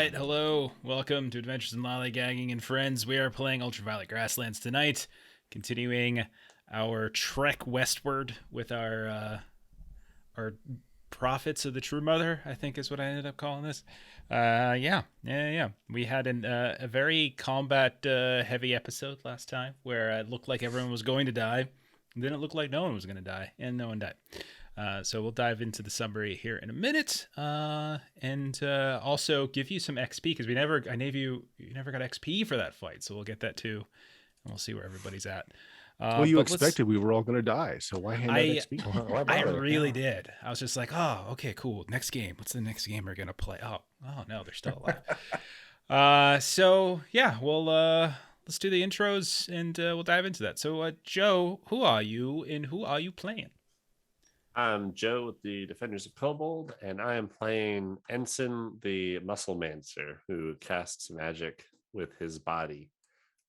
right, hello. Welcome to Adventures in Lollygagging and Friends. We are playing Ultraviolet Grasslands tonight, continuing our trek westward with our Prophets of the True Mother, I think is what I ended up calling this. Yeah. We had a very combat heavy episode last time where it looked like everyone was going to die, and then it looked like no one was going to die, and no one died. So we'll dive into the summary here in a minute, and also give you some XP because you never got XP for that fight. So we'll get that too, and we'll see where everybody's at. Well, you expected we were all going to die, so why hand out XP? I really did. I was just like, oh, okay, cool. Next game. What's the next game we're gonna play? Oh no, they're still alive. So yeah, let's do the intros and we'll dive into that. So Joe, who are you and who are you playing? I'm Joe with the Defenders of Kobold, and I am playing Ensen, the Musclemancer, who casts magic with his body.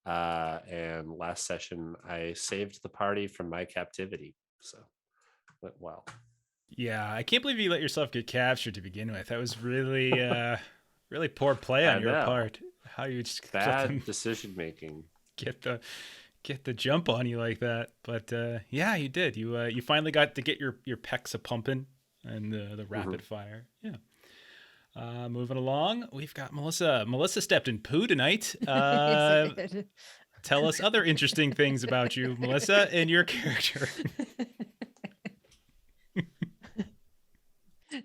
And last session, I saved the party from my captivity, so went well. Yeah, I can't believe you let yourself get captured to begin with. That was really, really poor play on your part. How you just bad decision making. Get the jump on you like that, but yeah, you did. You finally got to get your pecs a pumping and the rapid fire. Yeah. Moving along, we've got Melissa. Melissa stepped in poo tonight. Yes, I did. Tell us other interesting things about you, Melissa, and your character.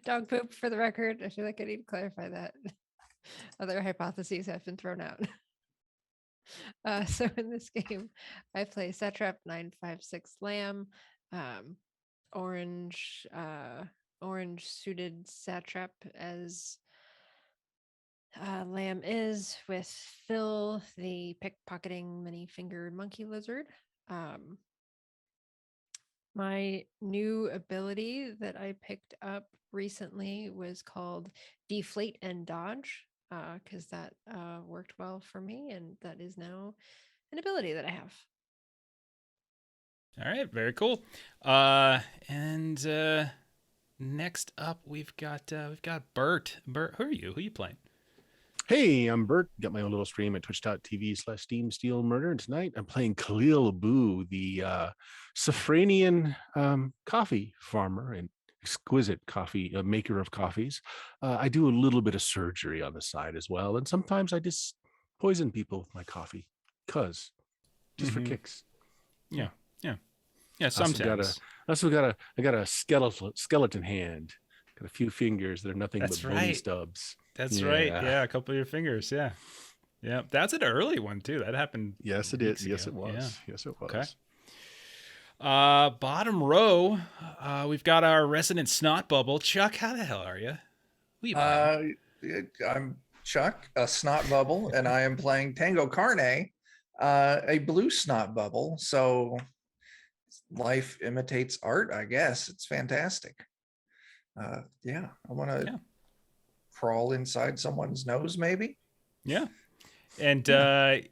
Dog poop, for the record. I feel like I need to clarify that. Other hypotheses have been thrown out. So in this game, I play Satrap 956 Lamb, orange suited Satrap as Lamb is, with Phil, the pickpocketing many-fingered monkey lizard. My new ability that I picked up recently was called Deflate and Dodge, because that worked well for me, and that is now an ability that I have. All right, very cool. And next up, we've got Bert. Bert, who are you? Who are you playing? Hey, I'm Bert. Got my own little stream at twitch.tv/Steam Steel Murder. And tonight I'm playing Khalil Abu, the Safranian coffee farmer and exquisite coffee maker of coffees. I do a little bit of surgery on the side as well. And sometimes I just poison people with my coffee just for kicks. Yeah. Sometimes. I got a skeleton hand. Got a few fingers that are nothing but bony stubs. That's right. Yeah, a couple of your fingers. Yeah. That's an early one too. That happened. Yes, it is. Yes, it was. Yeah. Yes, it was. Okay. Bottom row, we've got our resident snot bubble. Chuck, how the hell are you? Who you playing? I'm Chuck, a snot bubble, and I am playing Tango Carne, a blue snot bubble. So life imitates art, I guess. It's fantastic. I want to crawl inside someone's nose, maybe. Yeah. And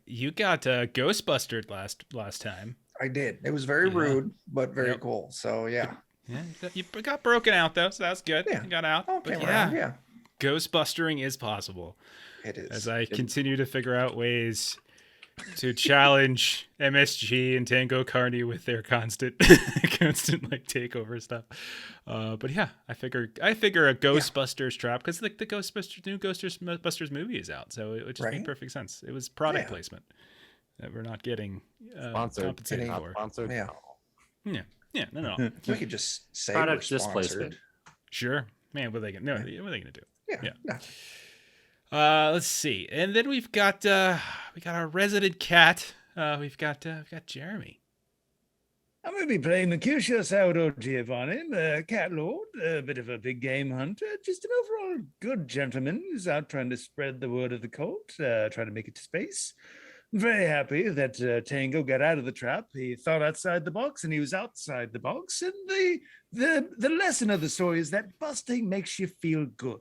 you got Ghostbustered last time. I did. It was very rude, but very cool. So yeah, you got broken out though, so that's good. Yeah. You got out. Okay, but yeah, Ghostbustering is possible. it is. As I continue to figure out ways to challenge MSG and Tango Carney with their constant like takeover stuff. But yeah, I figure a Ghostbusters trap, because the new Ghostbusters movie is out, so it would just make perfect sense. It was product placement that we're not getting compensated for. Sponsored. Yeah, no. We could just say Product we're sponsored. displacement. Sure, man. What are they gonna do? Yeah. Let's see, and then we've got our resident cat. We've got Jeremy. I'm going to be playing Mercutio Sourdough Giovanni, the cat lord, a bit of a big game hunter, just an overall good gentleman who's out trying to spread the word of the cult, trying to make it to space. I'm very happy that Tango got out of the trap. He thought outside the box, and he was outside the box. And the lesson of the story is that busting makes you feel good.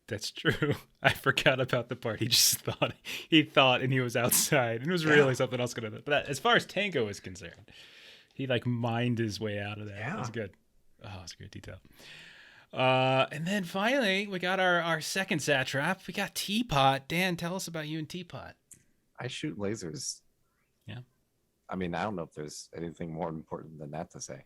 That's true. I forgot about the part. He thought, and he was outside, and it was really something else going to. But as far as Tango is concerned, he like mined his way out of there. Yeah. That was good. Oh, that's a great detail. And then finally, we got our second satrap. We got Teapot. Dan, tell us about you and Teapot. I shoot lasers. Yeah. I mean, I don't know if there's anything more important than that to say.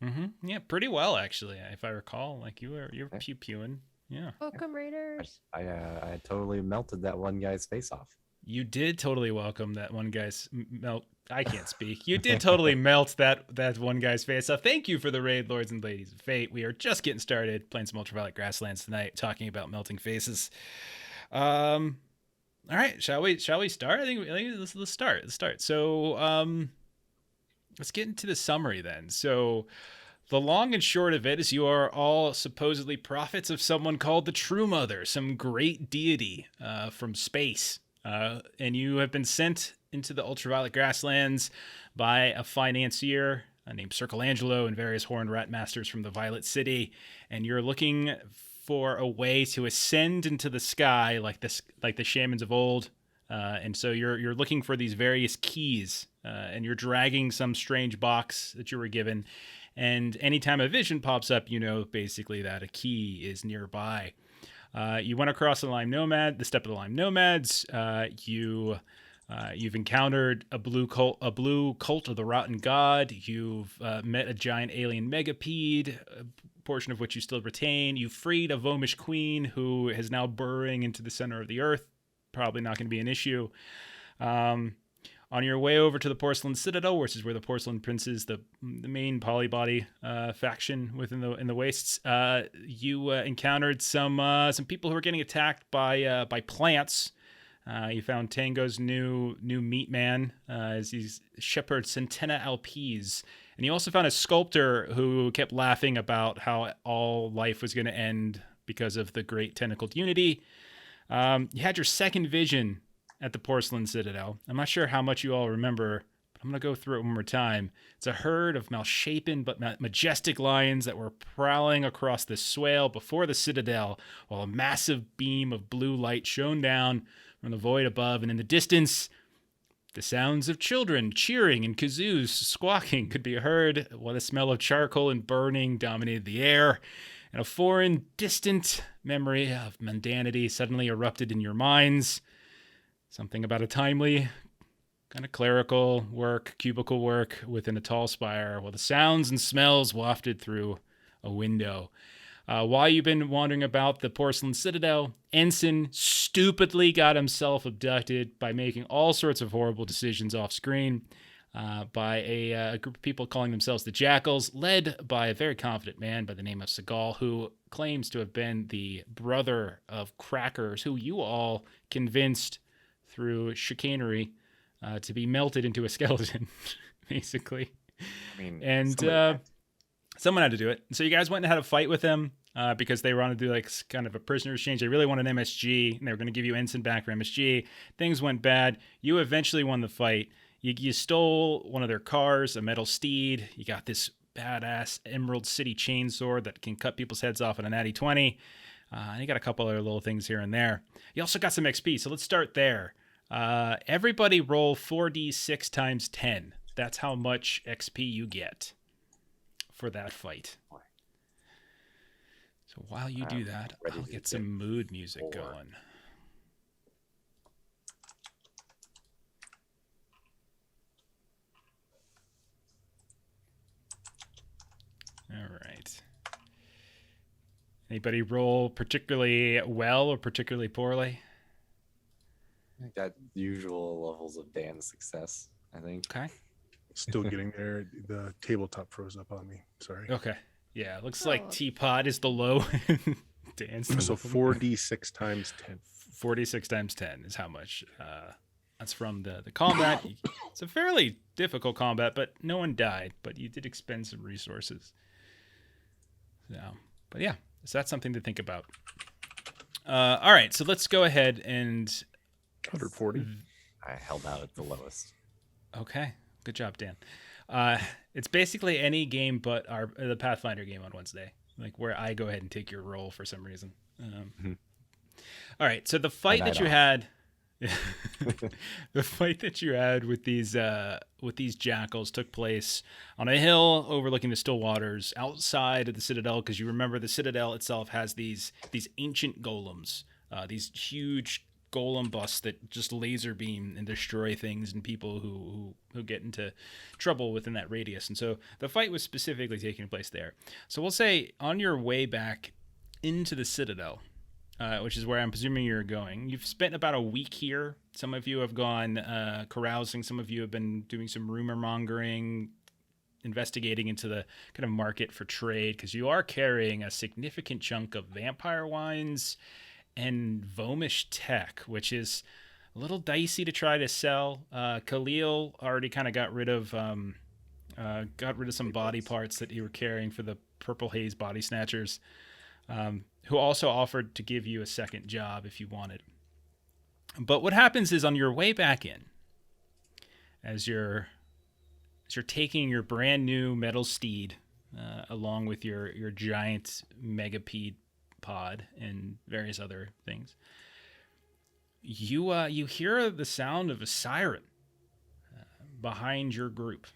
Mm-hmm. Yeah, pretty well actually, if I recall. Like you're pew pewing. Yeah. Welcome, Raiders. I totally melted that one guy's face off. You did totally welcome that one guy's melt. I can't speak. You did totally melt that one guy's face off. Thank you for the raid, Lords and Ladies of Fate. We are just getting started playing some Ultraviolet Grasslands tonight, talking about melting faces. All right, shall we start? I think let's start. Let's start. So let's get into the summary then. So the long and short of it is you are all supposedly prophets of someone called the True Mother, some great deity from space. And you have been sent into the Ultraviolet Grasslands by a financier named Circle Angelo and various horned rat masters from the Violet City. And you're looking for a way to ascend into the sky like the shamans of old. And so you're looking for these various keys, and you're dragging some strange box that you were given. And anytime a vision pops up, you know basically that a key is nearby. You went across the Step of the Lime Nomads. You've encountered a blue cult of the Rotten God. You've met a giant alien megapede, a portion of which you still retain. You freed a Vomish queen who is now burrowing into the center of the earth. Probably not going to be an issue. On your way over to the Porcelain Citadel, which is where the Porcelain Princes, the main polybody faction in the wastes, you encountered some people who were getting attacked by plants. You found Tango's new meat man, as he's shepherd Centena Alpes, and you also found a sculptor who kept laughing about how all life was going to end because of the great tentacled unity. You had your second vision at the Porcelain Citadel. I'm not sure how much you all remember, but I'm going to go through it one more time. It's a herd of malshapen but majestic lions that were prowling across the swale before the Citadel, while a massive beam of blue light shone down from the void above, and in the distance, the sounds of children cheering and kazoos squawking could be heard, while the smell of charcoal and burning dominated the air, and a foreign, distant memory of mundanity suddenly erupted in your minds. Something about a timely kind of clerical work, cubicle work within a tall spire, while the sounds and smells wafted through a window. While you've been wandering about the Porcelain Citadel, Ensen stupidly got himself abducted by making all sorts of horrible decisions off screen by a group of people calling themselves the Jackals, led by a very confident man by the name of Seagal, who claims to have been the brother of Crackers, who you all convinced through chicanery to be melted into a skeleton, basically. I mean, and someone had to do it. So you guys went and had a fight with them because they wanted to do like kind of a prisoner exchange. They really wanted MSG, and they were going to give you Ensign back for MSG. Things went bad. You eventually won the fight. You stole one of their cars, a metal steed. You got this badass Emerald City chainsaw that can cut people's heads off in a natty 20. And you got a couple other little things here and there. You also got some XP, so let's start there. Everybody roll 4d6 times 10. That's how much XP you get for that fight. So while you do that, I'll get some mood music going. All right. Anybody roll particularly well or particularly poorly? I got usual levels of Dan's success, I think. Okay. Still getting there. The tabletop froze up on me. Sorry. Okay. Yeah, it looks like Teapot is the low. Dan's the So 4d6 times 10. 46 times 10 is how much. That's from the combat. It's a fairly difficult combat, but no one died. But you did expend some resources. So, but yeah, so that's something to think about. All right, so let's go ahead and 140. I held out at the lowest. Okay, good job, Dan. It's basically any game but the Pathfinder game on Wednesday, like where I go ahead and take your roll for some reason. All right, so the fight that you had, The fight that you had with these jackals took place on a hill overlooking the still waters outside of the citadel, because you remember the citadel itself has these ancient golems, these huge golem busts that just laser beam and destroy things and people who get into trouble within that radius. And so the fight was specifically taking place there. So we'll say on your way back into the citadel, which is where I'm presuming you're going. You've spent about a week here. Some of you have gone carousing. Some of you have been doing some rumor mongering, investigating into the kind of market for trade, because you are carrying a significant chunk of vampire wines and Vomish tech, which is a little dicey to try to sell. Khalil already kind of got rid of some body parts that you were carrying for the Purple Haze body snatchers. Who also offered to give you a second job if you wanted. But what happens is on your way back in, as you're taking your brand new metal steed along with your giant megapede pod and various other things, you hear the sound of a siren behind your group,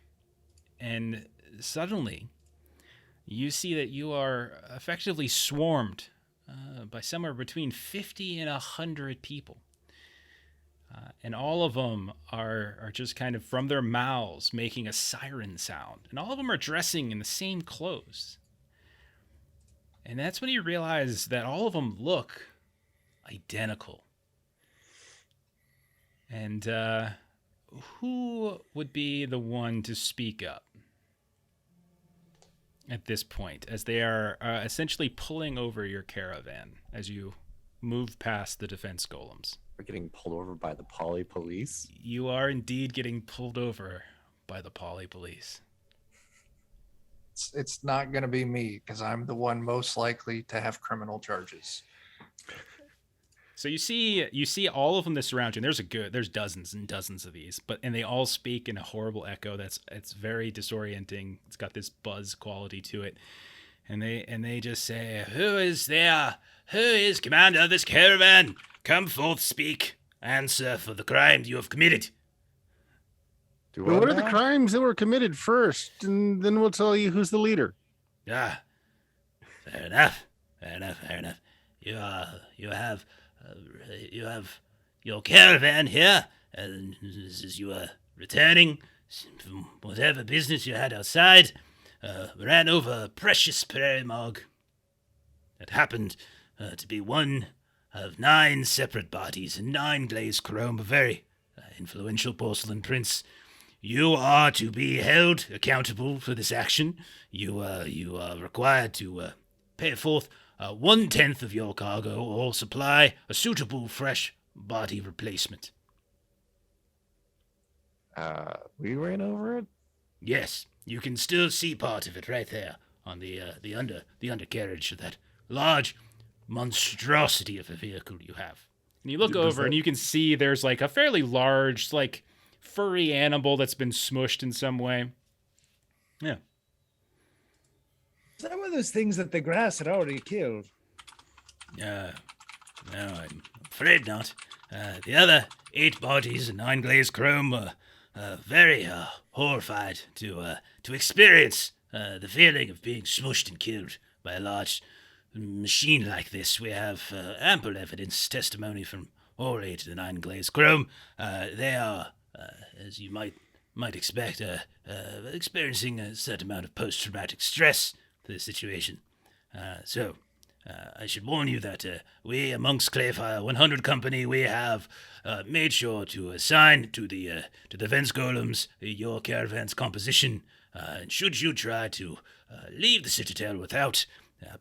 and suddenly you see that you are effectively swarmed by somewhere between 50 and 100 people. And all of them are just kind of from their mouths making a siren sound. And all of them are dressing in the same clothes. And that's when you realize that all of them look identical. And who would be the one to speak up at this point, as they are essentially pulling over your caravan as you move past the defense golems? We're getting pulled over by the poly police. You are indeed getting pulled over by the poly police. It's not going to be me, because I'm the one most likely to have criminal charges. So you see all of them that surround you, and there's dozens and dozens of these, and they all speak in a horrible echo. It's very disorienting. It's got this buzz quality to it. And they just say, "Who is there? Who is commander of this caravan? Come forth, speak. Answer for the crime you have committed." Well, what are the crimes that were committed first, and then we'll tell you who's the leader. Ah, fair enough. You have your caravan here, and as you were returning from whatever business you had outside, ran over a precious prairie mog that happened to be one of 9 separate bodies and 9 glazed chrome, a very influential porcelain prince. You are to be held accountable for this action. You are required to pay forth 1/10 of your cargo or supply a suitable fresh body replacement. We ran over it? Yes, you can still see part of it right there on the undercarriage of that large monstrosity of a vehicle you have. And you look over and you can see there's like a fairly large, like, furry animal that's been smushed in some way. Yeah. Is that one of those things that the grass had already killed? No, I'm afraid not. The other 8 bodies and 9 glazed chrome were very horrified to experience the feeling of being smushed and killed by a large machine like this. We have ample evidence, testimony from all 8 of the 9 glazed chrome. They are, as you might expect, experiencing a certain amount of post-traumatic stress for the situation. So I should warn you that we, amongst Clayfire 100 Company, we have made sure to assign to the fence golems your caravan's composition. And should you try to leave the citadel without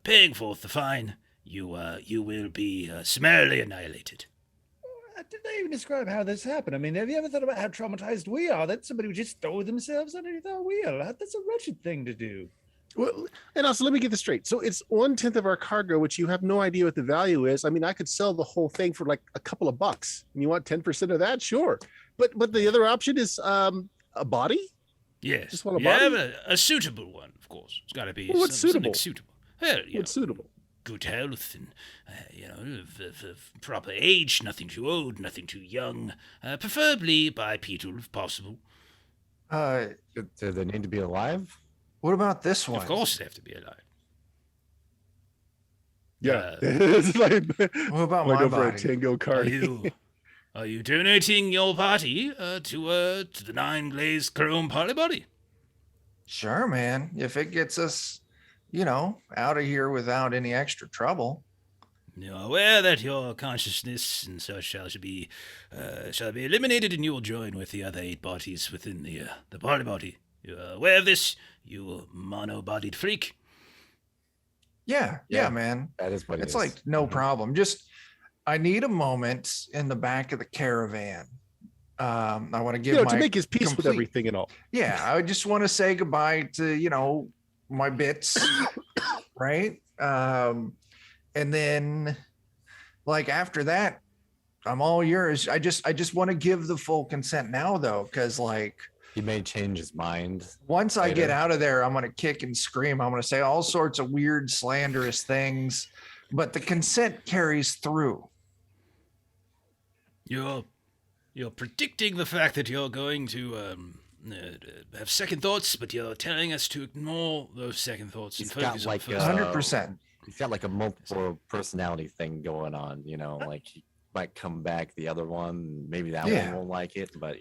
paying forth the fine, you will be summarily annihilated. Did they even describe how this happened? I mean, have you ever thought about how traumatized we are that somebody would just throw themselves underneath our wheel? That's a wretched thing to do. Well, and also, let me get this straight. So it's 1/10 of our cargo, which you have no idea what the value is. I mean, I could sell the whole thing for like a couple of bucks. And you want 10% of that? Sure. But the other option is a body? Yes. Just want a body? A suitable one, of course. It's got to be Well, what's something suitable? suitable. Well, What's suitable? good health and, of proper age, nothing too old, nothing too young, preferably bipedal if possible. Uh, Do they need to be alive? what about this one? Of course they have to be alive. Yeah. It's like What about point my over a body? tango Are card. you donating your body to the 9 glazed chrome polybody? Sure, man. If it gets us, out of here without any extra trouble. You are aware that your consciousness and such shall be eliminated, and you will join with the other 8 bodies within the polybody. You are aware of this, you mono-bodied freak? Yeah, Yeah. man. That is what it It's is. like no Mhm. problem. Just I need a moment in the back of the caravan. I want to give To my make his peace with complete- everything and all. Yeah, I just want to say goodbye to, my bits, right? And then like after that, I'm all yours. I just want to give the full consent now though, because like He may change his mind. once I get Later. out of there, I'm gonna kick and scream. I'm gonna say all sorts of weird, slanderous things, but the consent carries through. You're predicting the fact that you're going to have second thoughts, but you're telling us to ignore those second thoughts and He's got focus on like the first. 100%. He's got like a multiple personality thing going on, like he might come back the other one, maybe that Yeah. one won't like it, but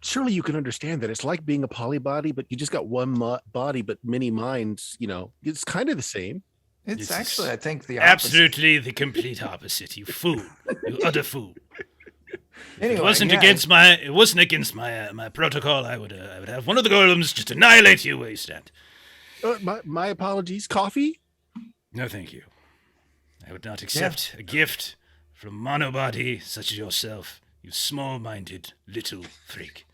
Surely you can understand that it's like being a polybody, but you just got one body, but many minds. It's kind of the same. It's This actually, is I think, the opposite. Absolutely the complete opposite, you fool. You utter fool. Anyway, It wasn't yeah, against my protocol. I would have one of the golems just annihilate you where you stand. My apologies. Coffee? No, thank you. I would not accept a gift from monobody such as yourself, you small-minded little freak.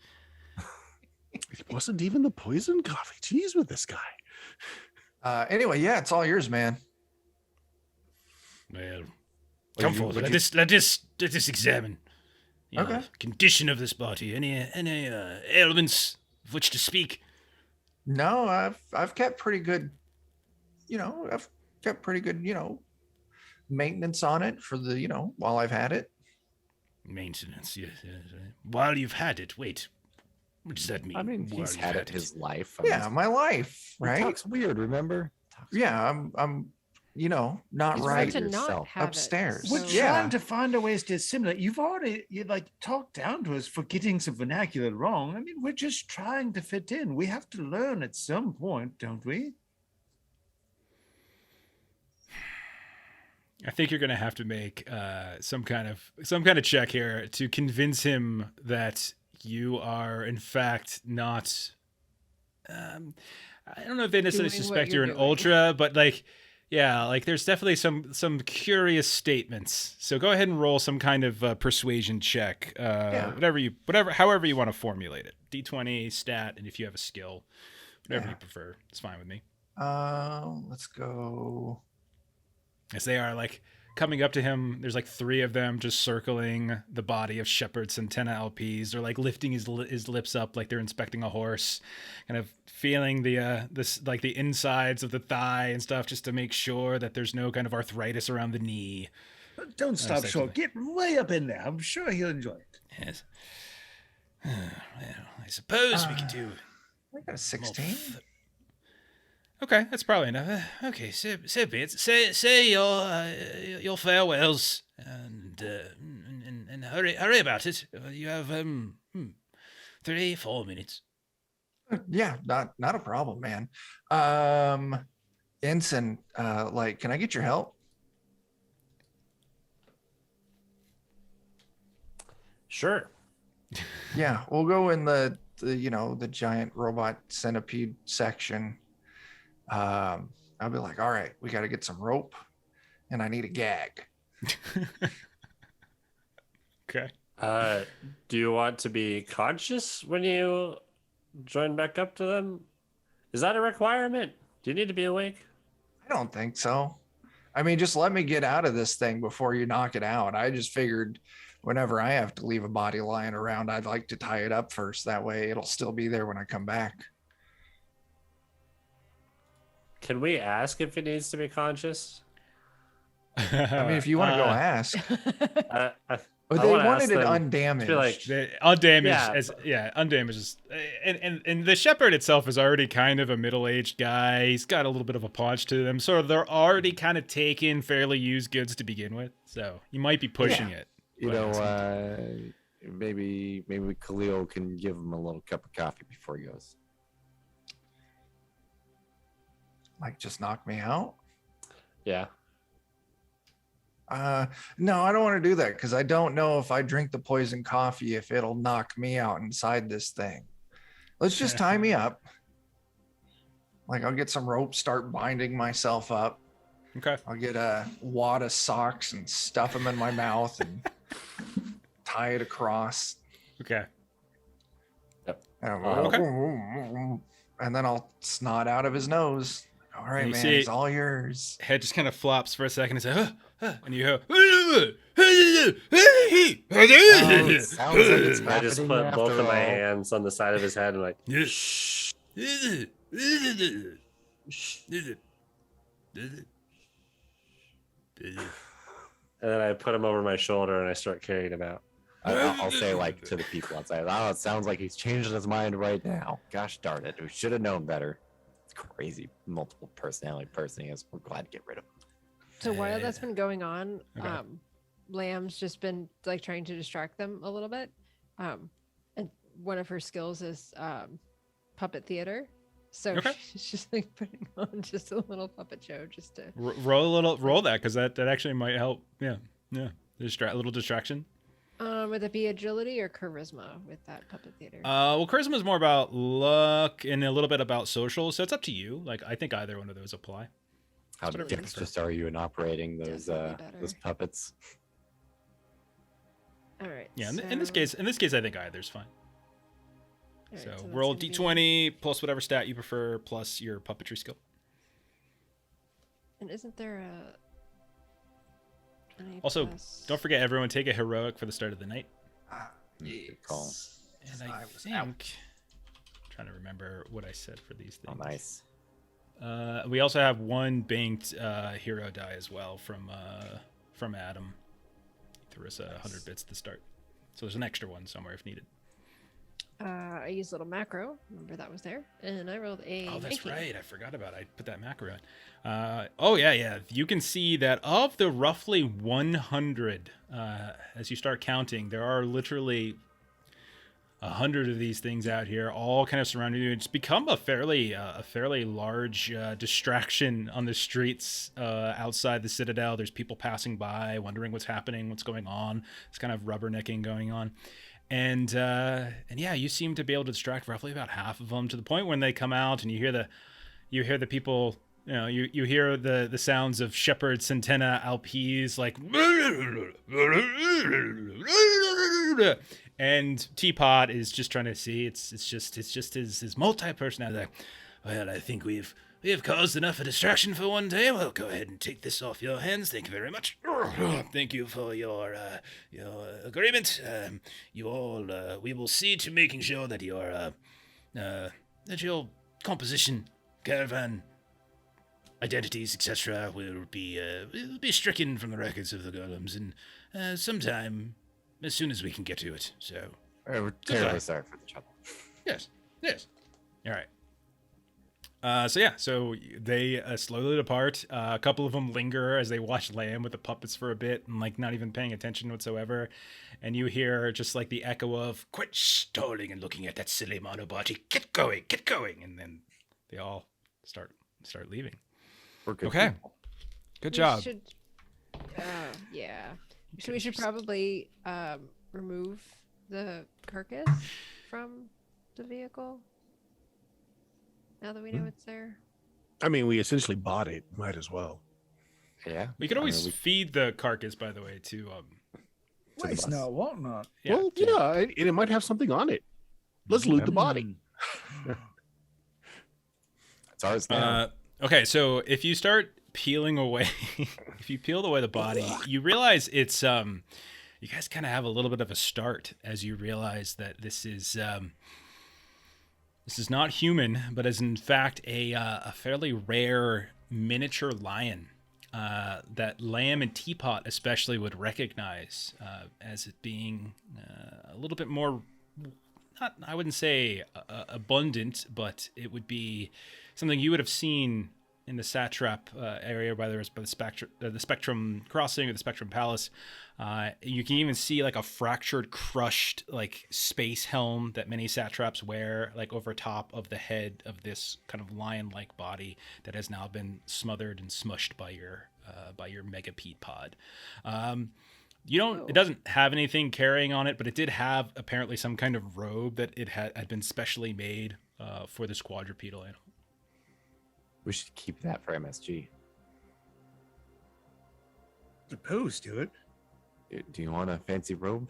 It wasn't even the poison coffee. Jeez, with this guy. Anyway, yeah, it's all yours, man. Well, come forward. Let us examine. Okay. Condition of this body. Any ailments of which to speak? No, I've kept pretty good, maintenance on it for the, while I've had it. Maintenance. Yes. While you've had it. Wait. What does that mean? I mean, While he's you've had it his life. Yeah, my life, he right? talks weird, remember? Yeah, I'm not He's right to not yourself. have upstairs. It, We're so- Yeah. trying to find a ways to assimilate. You've already talked down to us for getting some vernacular wrong. I mean, we're just trying to fit in. We have to learn at some point, don't we? I think you're gonna have to make some kind of check here to convince him that you are in fact not. I don't know if they necessarily Doing what suspect you're you're an doing. ultra, but there's definitely some curious statements. So go ahead and roll some kind of persuasion check, however you want to formulate it. D20 stat, and if you have a skill, whatever Yeah. you prefer, it's fine with me. Let's go. As they are coming up to him, there's 3 of them just circling the body of Shepard Centena LPs. They're lifting his lips up like they're inspecting a horse, kind of feeling the insides of the thigh and stuff just to make sure that there's no kind of arthritis around the knee. Don't stop that's short. the- Get way up in there. I'm sure he'll enjoy it. Yes. Well, I suppose we could do. I got a 16. Okay, that's probably enough. Okay, so be it. Say your farewells and hurry about it. You have 3-4 minutes. Yeah, not a problem, man. Ensign, can I get your help? Sure. Yeah, we'll go in the giant robot centipede section. I'll be like, all right, we got to get some rope, and I need a gag. Okay. Do you want to be conscious when you join back up to them? Is that a requirement? Do you need to be awake? I don't think so. I mean, just let me get out of this thing before you knock it out. I just figured whenever I have to leave a body lying around, I'd like to tie it up first. That way it'll still be there when I come back. Can we ask if he needs to be conscious? I mean, if you want to go ask. But I they wanna ask wanted it them, undamaged. be like, The undamaged, Yeah, undamaged is, and the shepherd itself is already kind of a middle-aged guy. He's got a little bit of a paunch to them, so they're already kind of taking fairly used goods to begin with. So you might be pushing it. You but know, it's- maybe Khalil can give him a little cup of coffee before he goes. Like, just knock me out? yeah. No, I don't want to do that because I don't know if I drink the poison coffee if it'll knock me out inside this thing. Let's just tie me up. Like, I'll get some rope, start binding myself up. Okay. I'll get a wad of socks and stuff them in my mouth and tie it across. Okay. And then I'll snot out of his nose. All right, You man, see- it's all yours. Head just kind of flops for a second and says, and you hear, It sounds like it's I just happening put both after of my all. hands on the side of his head and like, and then I put him over my shoulder and I start carrying him out. I'll say like to the people outside. Oh, it sounds like he's changing his mind right now. Gosh darn it! We should have known better. It's crazy, multiple personality person he is. We're glad to get rid of him. So while that's been going on, Okay. Lamb's just been like trying to distract them a little bit. And one of her skills is puppet theater. So Okay. she's just like putting on just a little puppet show just to roll that because that actually might help. Yeah. A little distraction. would it be agility or charisma with that puppet theater? Well, charisma is more about luck and a little bit about social, so it's up to you. Like, I think either one of those apply. How whatever you dexterous are you in operating those Definitely better. those puppets? All right. Yeah, in this case, I think either's fine. all right, So that's roll gonna be- d20 plus whatever stat you prefer plus your puppetry skill. And isn't there a? an A Also, plus? don't forget, everyone take a heroic for the start of the night. Good call. And I think, trying to remember what I said for these Oh, things. nice. We also have one banked hero die as well from Adam. He threw us 100 bits at the start, so there's an extra one somewhere if needed. I used a little macro. Remember that was there, and I rolled a. Oh, that's 19. right. I forgot about it. I put that macro in. Oh, yeah. You can see that of the roughly 100, as you start counting, there are literally 100 of these things out here, all kind of surrounding you. It's become a fairly large distraction on the streets outside the Citadel. There's people passing by, wondering what's happening, what's going on. It's kind of rubbernecking going on. And yeah, you seem to be able to distract roughly about half of them to the point when they come out and you hear the people, you hear the sounds of Shepherd Centena Alpes like, and Teapot is just trying to see. It's just his multi-personality. Like, well, I think we have caused enough of distraction for one day. Well, go ahead and take this off your hands. Thank you very much. Thank you for your agreement. You all, we will see to making sure that your composition, caravan, identities, etc., will be stricken from the records of the golems, and sometime as soon as we can get to it. So, We're terribly sorry for the trouble. yes. All right. So they slowly depart. A couple of them linger as they watch Lamb with the puppets for a bit and like not even paying attention whatsoever. And you hear just like the echo of "Quit stalling and looking at that silly monobody. Get going!" And then they all start leaving. We're good. Okay. people. Good We job. Should, yeah. So we should probably remove the carcass from the vehicle. Now that we know it's there. I mean, we essentially bought it. Might as well. Yeah. We could I mean, always feed the carcass, by the way, to the Waste bus. not, want not. Well, yeah, and it might have something on it. Let's loot the body. It's ours now. Okay, so if you start peeling away, if you peel away the body, you realize it's you guys kind of have a little bit of a start as you realize that this is not human, but is in fact a fairly rare miniature lion that Lamb and Teapot especially would recognize as it being a little bit more, not, I wouldn't say abundant, but it would be something you would have seen in the Satrap area, whether it's by the Spectrum Crossing or the Spectrum Palace. You can even see like a fractured, crushed like space helm that many satraps wear, like over top of the head of this kind of lion-like body that has now been smothered and smushed by your megapede pod. You don't. It doesn't have anything carrying on it, but it did have apparently some kind of robe that it had been specially made for this quadrupedal animal. We should keep that for MSG. Opposed to it. Do you want a fancy robe?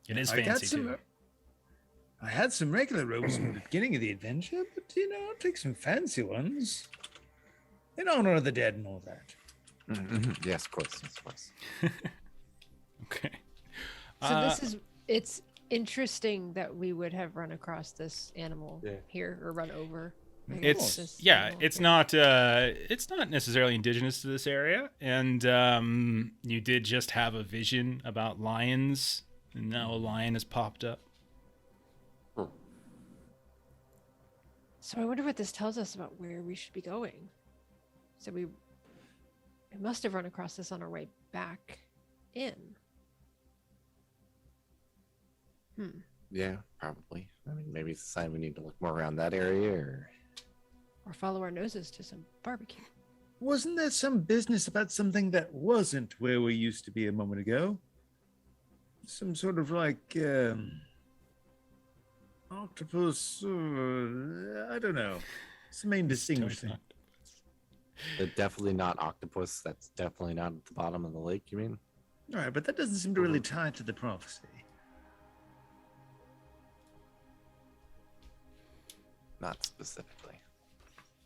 It is I got fancy some. too. I had some regular robes in the beginning of the adventure, but I'll take some fancy ones in honor of the dead and all that. Mm-hmm. Yes, of course. Yes, of course. Okay. So it's interesting that we would have run across this animal here or run over. I guess, this animal it's here. it's not necessarily indigenous to this area, and you did just have a vision about lions, and now a lion has popped up. So I wonder what this tells us about where we should be going. So we must have run across this on our way back in. Yeah, probably. I mean, maybe it's a sign we need to look more around that area, Or follow our noses to some barbecue. Wasn't there some business about something that wasn't where we used to be a moment ago? Some sort of like octopus, I don't know. It's the main distinguishing. They're definitely not octopus. That's definitely not at the bottom of the lake, you mean? All right, but that doesn't seem to really tie to the prophecy. Not specifically.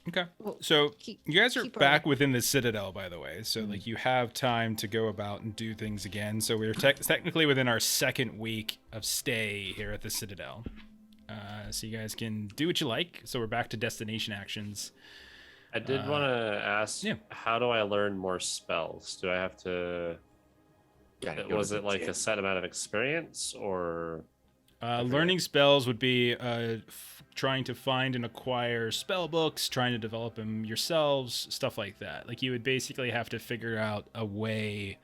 Okay. Well, So keep- you guys are keep back our- within the Citadel, by the way. So like you have time to go about and do things again. So we're technically within our second week of stay here at the Citadel. So you guys can do what you like. So we're back to destination actions. I did want to ask, yeah. how do I learn more spells? Do I have to? Was it like a set amount of experience, or? Learning spells would be trying to find and acquire spell books, trying to develop them yourselves, stuff like that. Like you would basically have to figure out a way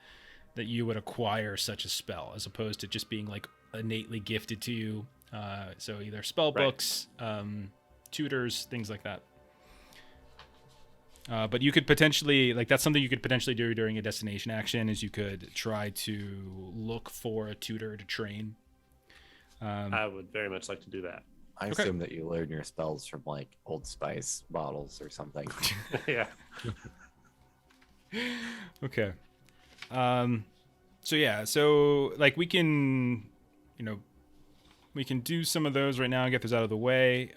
that you would acquire such a spell, as opposed to just being like innately gifted to you. So either spell books, tutors, things like that. But you could potentially, like, that's something you could potentially do during a destination action, is you could try to look for a tutor to train. I would very much like to do that. I assume that you learn your spells from like Old Spice bottles or something. Yeah. Okay. So like we can do some of those right now and get those out of the way.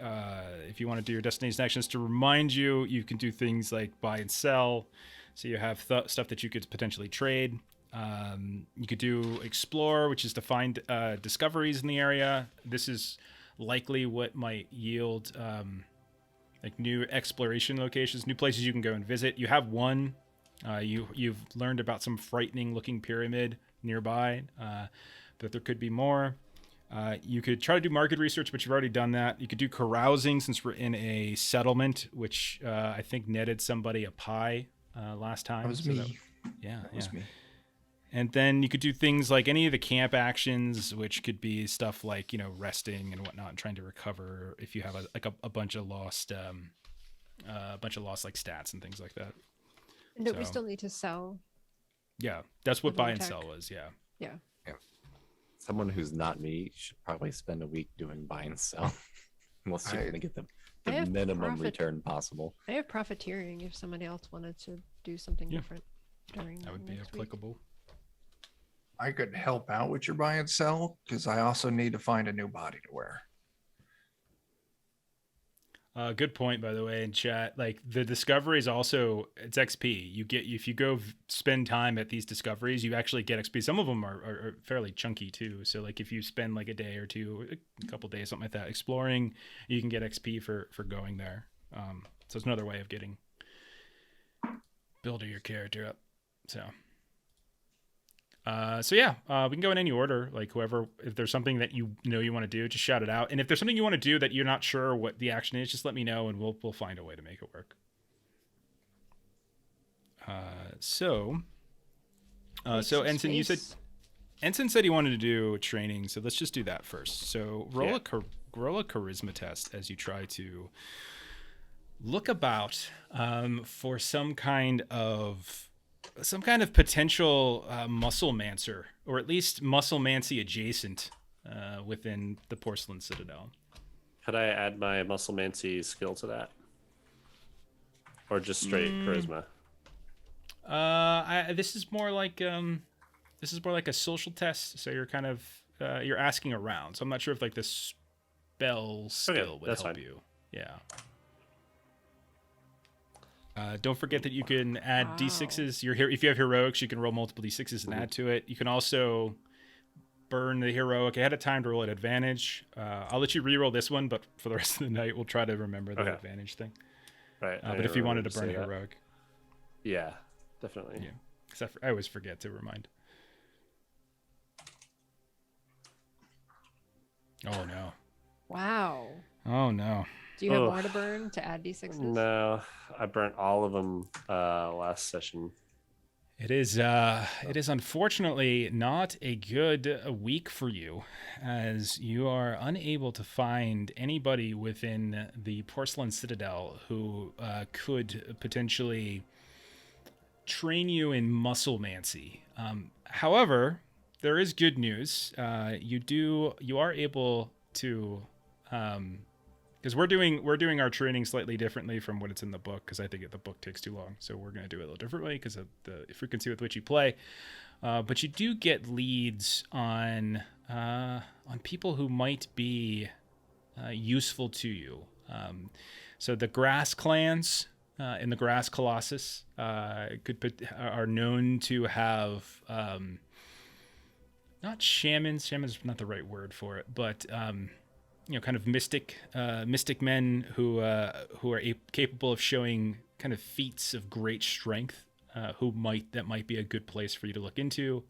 If you want to do your destination actions, to remind you, you can do things like buy and sell. So you have stuff that you could potentially trade. You could do explore, which is to find discoveries in the area. This is likely what might yield like new exploration locations, new places you can go and visit. You have one. You've learned about some frightening looking pyramid nearby, but there could be more. You could try to do market research, but you've already done that. You could do carousing, since we're in a settlement, which I think netted somebody a pie last time. That was So me. That was me. And then you could do things like any of the camp actions, which could be stuff like, resting and whatnot, and trying to recover if you have a bunch of lost, like stats and things like that. And don't we So- still need to sell? Yeah, that's what Level buy and attack. sell was. Yeah. Yeah. Someone who's not me should probably spend a week doing buy and sell, unless you're going to get the I have minimum profit- return possible. I have profiteering if somebody else wanted to do something Yeah. different during That would be next week. applicable. I could help out with your buy and sell because I also need to find a new body to wear. Good point, by the way, in chat. Like the discoveries also, it's XP. You get, if you go spend time at these discoveries, you actually get XP. Some of them are fairly chunky too. So like if you spend like a day or two, a couple days, something like that, exploring, you can get XP for going there. So it's another way of getting building your character up. So yeah, we can go in any order. Like whoever, if there's something that you want to do, just shout it out. And if there's something you want to do that you're not sure what the action is, just let me know and we'll find a way to make it work. So Ensen, you said Ensen said he wanted to do training, so let's just do that first. So roll a charisma test as you try to look about for some kind of potential Musclemancer, or at least Musclemancy adjacent within the Porcelain Citadel. Could I add my Musclemancy skill to that, or just straight charisma? This is more like a social test. So you're kind of you're asking around. So I'm not sure if like the spell skill would help you. Yeah. Don't forget that you can add d6s. If you have heroics, you can roll multiple d6s and add to it. You can also burn the heroic ahead of time to roll at advantage. I'll let you re-roll this one, but for the rest of the night, we'll try to remember the advantage thing. Right. But if you wanted to burn heroic, yeah, definitely. Yeah, because I always forget to remind. Oh no! Wow. Oh no! Do you have more to burn to add d6s? No, I burnt all of them last session. It is unfortunately not a good week for you, as you are unable to find anybody within the Porcelain Citadel who could potentially train you in Musclemancy. However, there is good news. You are able to, because we're doing our training slightly differently from what it's in the book, because I think the book takes too long. So we're going to do it a little differently because of the frequency with which you play. But you do get leads on people who might be useful to you. So the grass clans in the Grass Colossus are known to have not shamans. Shaman's not the right word for it, but kind of mystic men who are capable of showing kind of feats of great strength. That might be a good place for you to look into,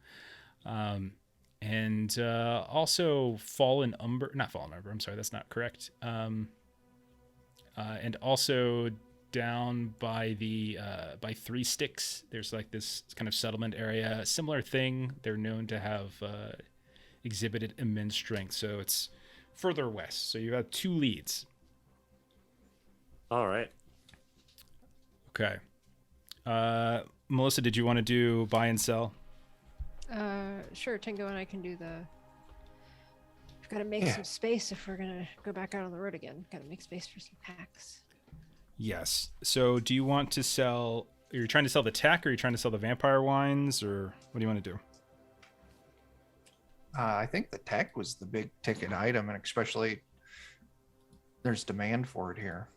and also not Fallen Umber. I'm sorry, that's not correct. And also down by by Three Sticks, there's like this kind of settlement area, similar thing. They're known to have exhibited immense strength, so it's further west. So you have 2 leads. All right. Okay. Melissa, did you want to do buy and sell? Sure. Tango and I can do the. We've got to make some space if we're gonna go back out on the road again. Got to make space for some packs. Yes. So do you want to sell? Are you trying to sell the tech, or are you trying to sell the vampire wines, or what do you want to do? I think the tech was the big ticket item, and especially there's demand for it here.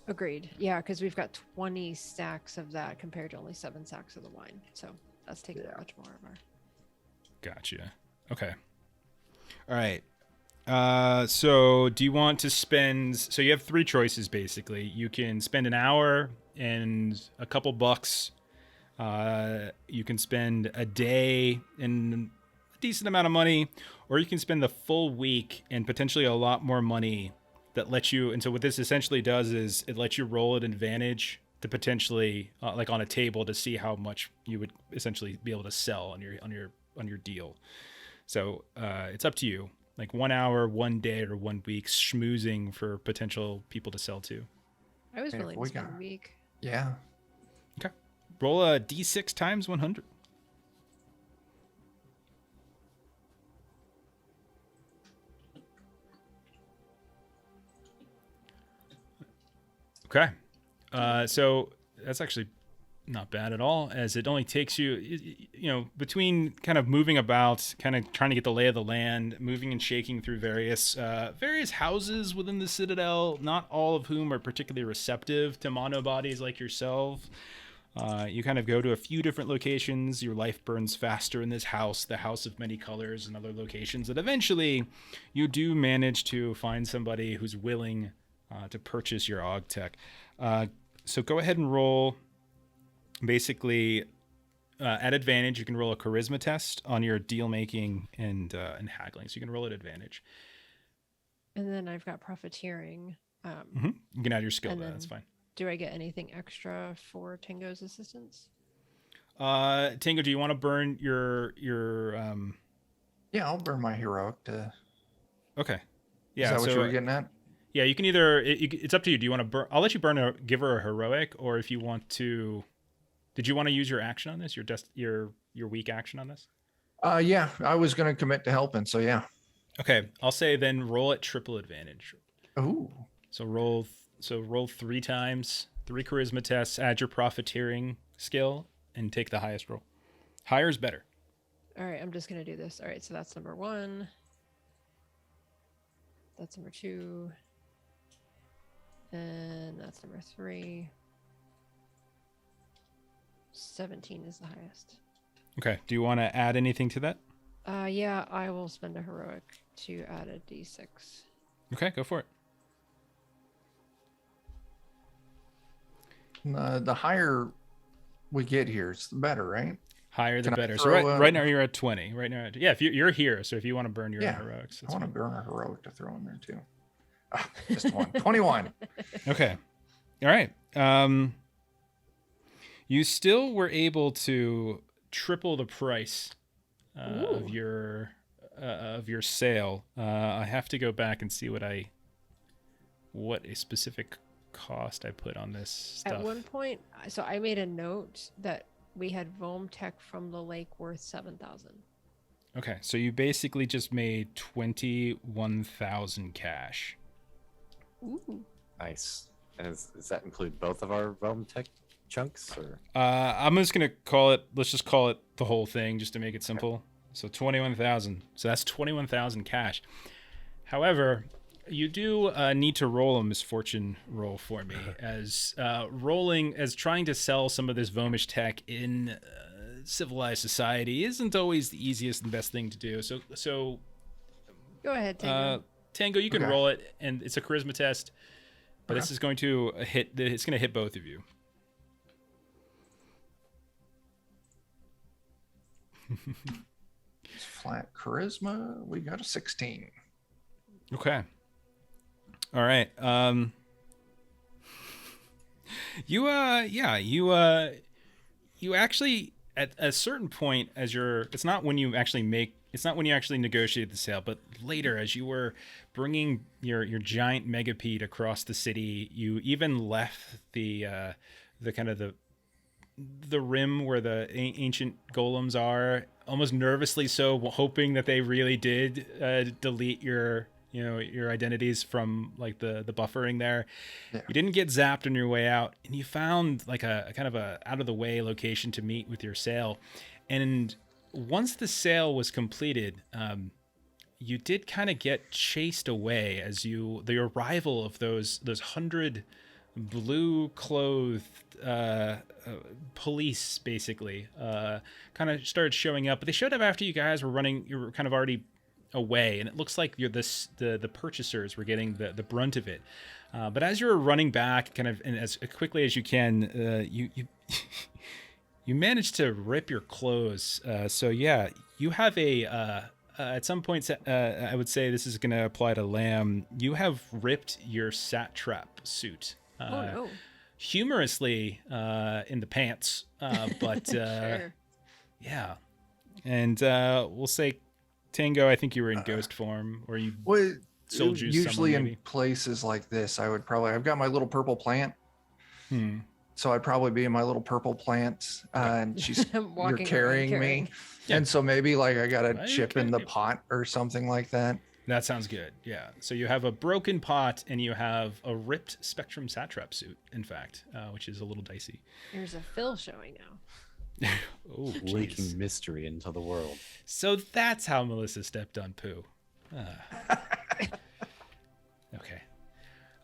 Agreed. Yeah, because we've got 20 stacks of that compared to only 7 stacks of the wine. So that's taking much more of our. Gotcha. Okay. All right. So do you want to spend, so you have 3 choices basically. You can spend an hour and a couple bucks. You can spend a day and a decent amount of money, or you can spend the full week and potentially a lot more money that lets you. And so what this essentially does is it lets you roll at advantage to potentially like on a table to see how much you would essentially be able to sell on your deal. So it's up to you. Like 1 hour, 1 day, or 1 week schmoozing for potential people to sell to. I was willing to spend a week. Yeah. Okay. Roll a d6 times 100. Okay. So that's actually not bad at all, as it only takes you, between kind of moving about, kind of trying to get the lay of the land, moving and shaking through various houses within the Citadel, not all of whom are particularly receptive to monobodies like yourself. You kind of go to a few different locations. Your life burns faster in this house, the House of Many Colors, and other locations that eventually you do manage to find somebody who's willing to purchase your aug tech. So go ahead and roll basically, at advantage, you can roll a charisma test on your deal making and haggling. So you can roll at advantage. And then I've got profiteering. You can add your skill. And That's then- fine. Do I get anything extra for Tango's assistance? Tango, do you want to burn your Yeah, I'll burn my heroic to. Okay. Is Yeah. that what so you were getting at? yeah, you can either. It's up to you. Do you want to burn? I'll let you burn. Give her a heroic, or if you want to. Did you want to use your action on this? Your weak action on this? Yeah, I was gonna commit to helping, so yeah. Okay. I'll say then roll at triple advantage. Ooh. So roll 3 times, 3 charisma tests. Add your profiteering skill and take the highest roll. Higher is better. All right, I'm just going to do this. All right, so that's number 1. That's number 2. And that's number 3. 17 is the highest. Okay. Do you want to add anything to that? Yeah, I will spend a heroic to add a d6. Okay, go for it. The higher we get here, it's the better, right? Higher the Can I better. So throw right now you're at 20. Right now, yeah. If you're here, so if you want to burn your Yeah, heroics, I that's want to fine. burn a heroic to throw in there too. Ah, just one. 21. Okay. All right. You still were able to triple the price of your sale. I have to go back and see what a specific cost I put on this stuff. At one point, so I made a note that we had Vohm Tech from the lake worth 7,000. Okay, so you basically just made 21,000 cash. Ooh. Nice. Does that include both of our Rome Tech chunks? Or I'm just gonna call it. Let's just call it the whole thing, just to make it simple. So 21,000. So that's 21,000 cash. However, you do need to roll a misfortune roll for me, as trying to sell some of this Vomish tech in civilized society isn't always the easiest and best thing to do. So Go ahead, Tango. Tango, you can Okay. roll it, and it's a charisma test, but this is going to hit. It's going to hit both of you. It's flat charisma. We got a 16. Okay. All right. You actually at a certain point it's not when you actually negotiated the sale, but later as you were bringing your giant megapede across the city, you even left the kind of the rim where the ancient golems are, almost nervously so, hoping that they really did delete your identities from like the buffering there. Yeah. You didn't get zapped on your way out, and you found like a kind of a out of the way location to meet with your sale. And once the sale was completed, you did kind of get chased away as the arrival of those 100 blue clothed police basically kind of started showing up. But they showed up after you guys were running. You were kind of already away, and it looks like the purchasers were getting the brunt of it. But as you're running back, kind of, and as quickly as you can, you managed to rip your clothes. So yeah, you have at some points, I would say this is going to apply to Lamb. You have ripped your satrap suit. Oh no. Humorously in the pants, but Sure. yeah. And we'll say, Tango, I think you were in ghost form, or you Well, soul juice usually someone, in maybe. places like this, I've got my little purple plant. So I'd probably be in my little purple plant, and I'm you're walking around carrying me. Yeah. And so maybe like I got a Well, you chip in the can- pot or something like that. That sounds good. Yeah. So you have a broken pot, and you have a ripped Spectrum satrap suit, in fact, which is a little dicey. There's a Phil showing now. Oh, leaking jeez. mystery into the world. So that's how Melissa stepped on poo. Okay.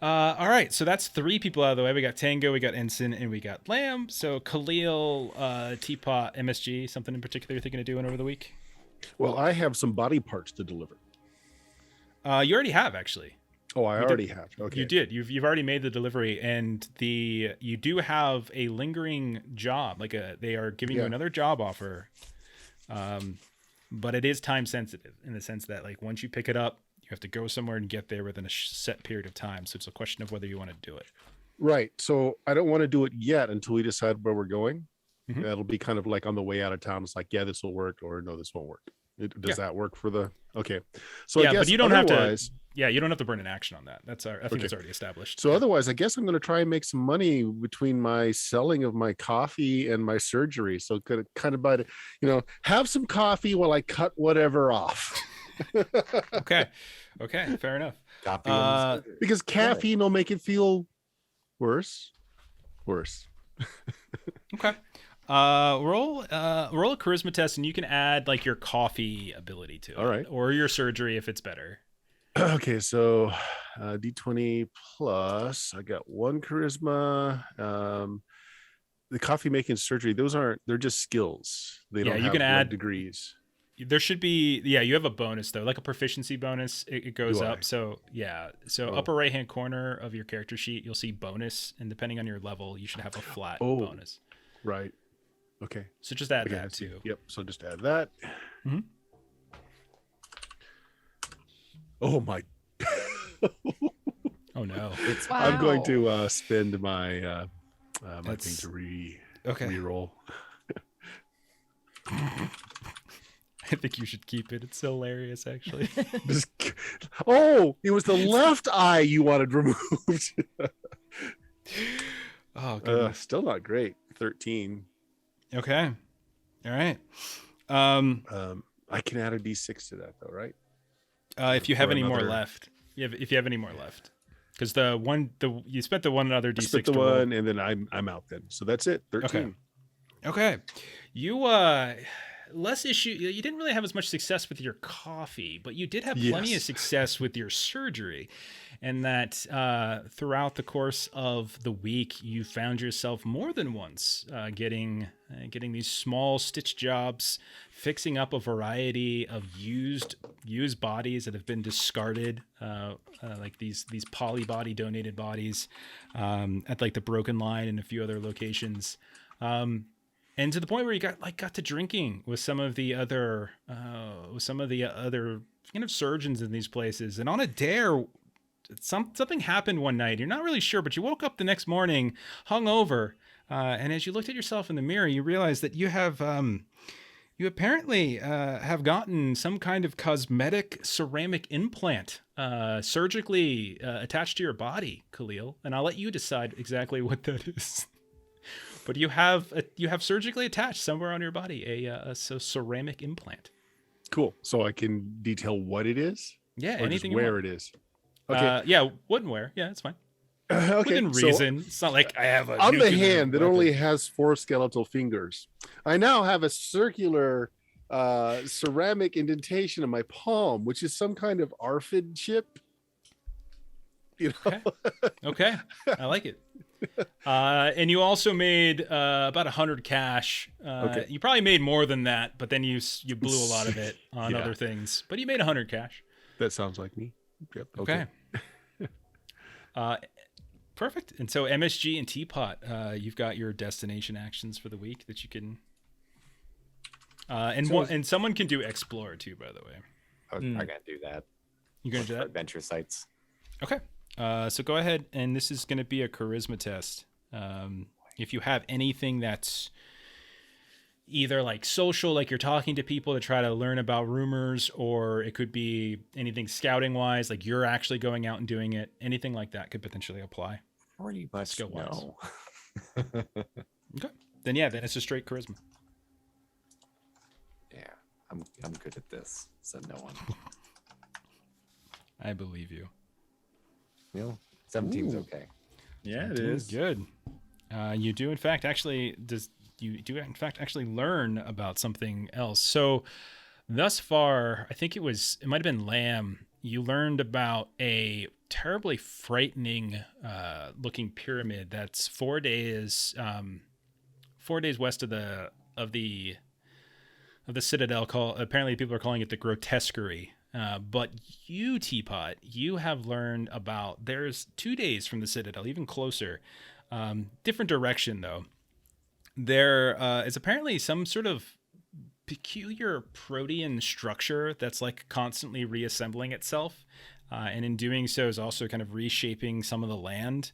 All right. So that's 3 people out of the way. We got Tango, we got Ensen, and we got Lamb. So Khalil, Teapot, MSG, something in particular you're thinking of doing over the week? Well, I have some body parts to deliver. You already have, actually. Oh, I You already have. Okay. You did. You've already made the delivery, and you do have a lingering job. Like they are giving you Yeah. another job offer, but it is time sensitive in the sense that like once you pick it up, you have to go somewhere and get there within a set period of time. So it's a question of whether you want to do it. Right. So I don't want to do it yet until we decide where we're going. Mhm. That'll be kind of like on the way out of town. It's like, yeah, this will work, or no, this won't work. Does that work for the? Okay. So I Yeah, guess but you don't have to. otherwise- Yeah, you don't have to burn an action on that. I think Okay. it's already established. So Yeah. otherwise, I guess I'm going to try and make some money between my selling of my coffee and my surgery. So could kind of buy it, have some coffee while I cut whatever off. Okay, fair enough. Copy on the surgery. Because caffeine will make it feel worse. Okay. Roll a charisma test, and you can add like your coffee ability to it. All right. Or your surgery if it's better. Okay, so D20 plus. I got 1 charisma. The coffee making surgery, they're just skills. They Yeah, don't you have can like, add- degrees. There should be, you have a bonus though, like a proficiency bonus. It goes Do I? up. So yeah. So Oh. upper right hand corner of your character sheet, you'll see bonus, and depending on your level, you should have a flat Oh. bonus. Right. Okay. So just add Okay, I that see. too. Yep. So just add that. Mhm. Oh my! Oh no. It's I'm going Wow. to spend my my thing That's- to Okay. reroll. I think you should keep it. It's hilarious, actually. Just- oh, it was the left eye you wanted removed. Oh, goodness. Still not great. 13. Okay. All right. I can add a D6 to that though, right? If you have Or any more another- left, if you have any more left, because you spent the one other I D6 split the to roll. one, and then I'm out then. So that's it. 13. Okay. You less issue. You didn't really have as much success with your coffee, but you did have plenty of Yes. success with your surgery, and that throughout the course of the week, you found yourself more than once getting these small stitch jobs, fixing up a variety of used bodies that have been discarded, like these polybody donated bodies at like the Broken Line and a few other locations. And to the point where you got to drinking with some of the other kind of surgeons in these places. And on a dare, something happened one night. You're not really sure, but you woke up the next morning hungover, and as you looked at yourself in the mirror, you realized that you apparently have gotten some kind of cosmetic ceramic implant surgically attached to your body, Khalil. And I'll let you decide exactly what that is. But you have surgically attached somewhere on your body a ceramic implant. Cool. So I can detail what it is. Yeah, Or anything just you where want. it is. Okay. Yeah, wouldn't wear. Yeah, it's fine. Okay. Within so reason. It's not like I have a on the nuclear hand that weapon. only has 4 skeletal fingers, I now have a circular ceramic indentation in my palm, which is some kind of ARFID chip. Okay. Okay, I like it. And you also made about 100 cash. Okay. You probably made more than that, but then you blew a lot of it on Yeah. other things. But you made 100 cash. That sounds like me. Yep. Okay. Perfect. And so MSG and Teapot, you've got your destination actions for the week that you can. And someone can do explore too, by the way. I'm gonna do that. You gonna do that? Adventure sites. Okay. So go ahead, and this is going to be a charisma test. If you have anything that's either like social, like you're talking to people to try to learn about rumors, or it could be anything scouting wise, like you're actually going out and doing it. Anything like that could potentially apply. Pretty much Skill-wise. no. Okay. Then it's a straight charisma. Yeah, I'm good at this. Said no one. I believe you. 17's Ooh. okay. Yeah, it Doing is. good. You do in fact actually learn about something else. So thus far, I think it might have been Lamb. You learned about a terribly frightening looking pyramid that's 4 days west of the Citadel. Apparently people are calling it the Grotesquerie. But you, Teapot, you have learned about, there's 2 days from the Citadel, even closer. Different direction, though. There is apparently some sort of peculiar protean structure that's like constantly reassembling itself. And in doing so is also kind of reshaping some of the land.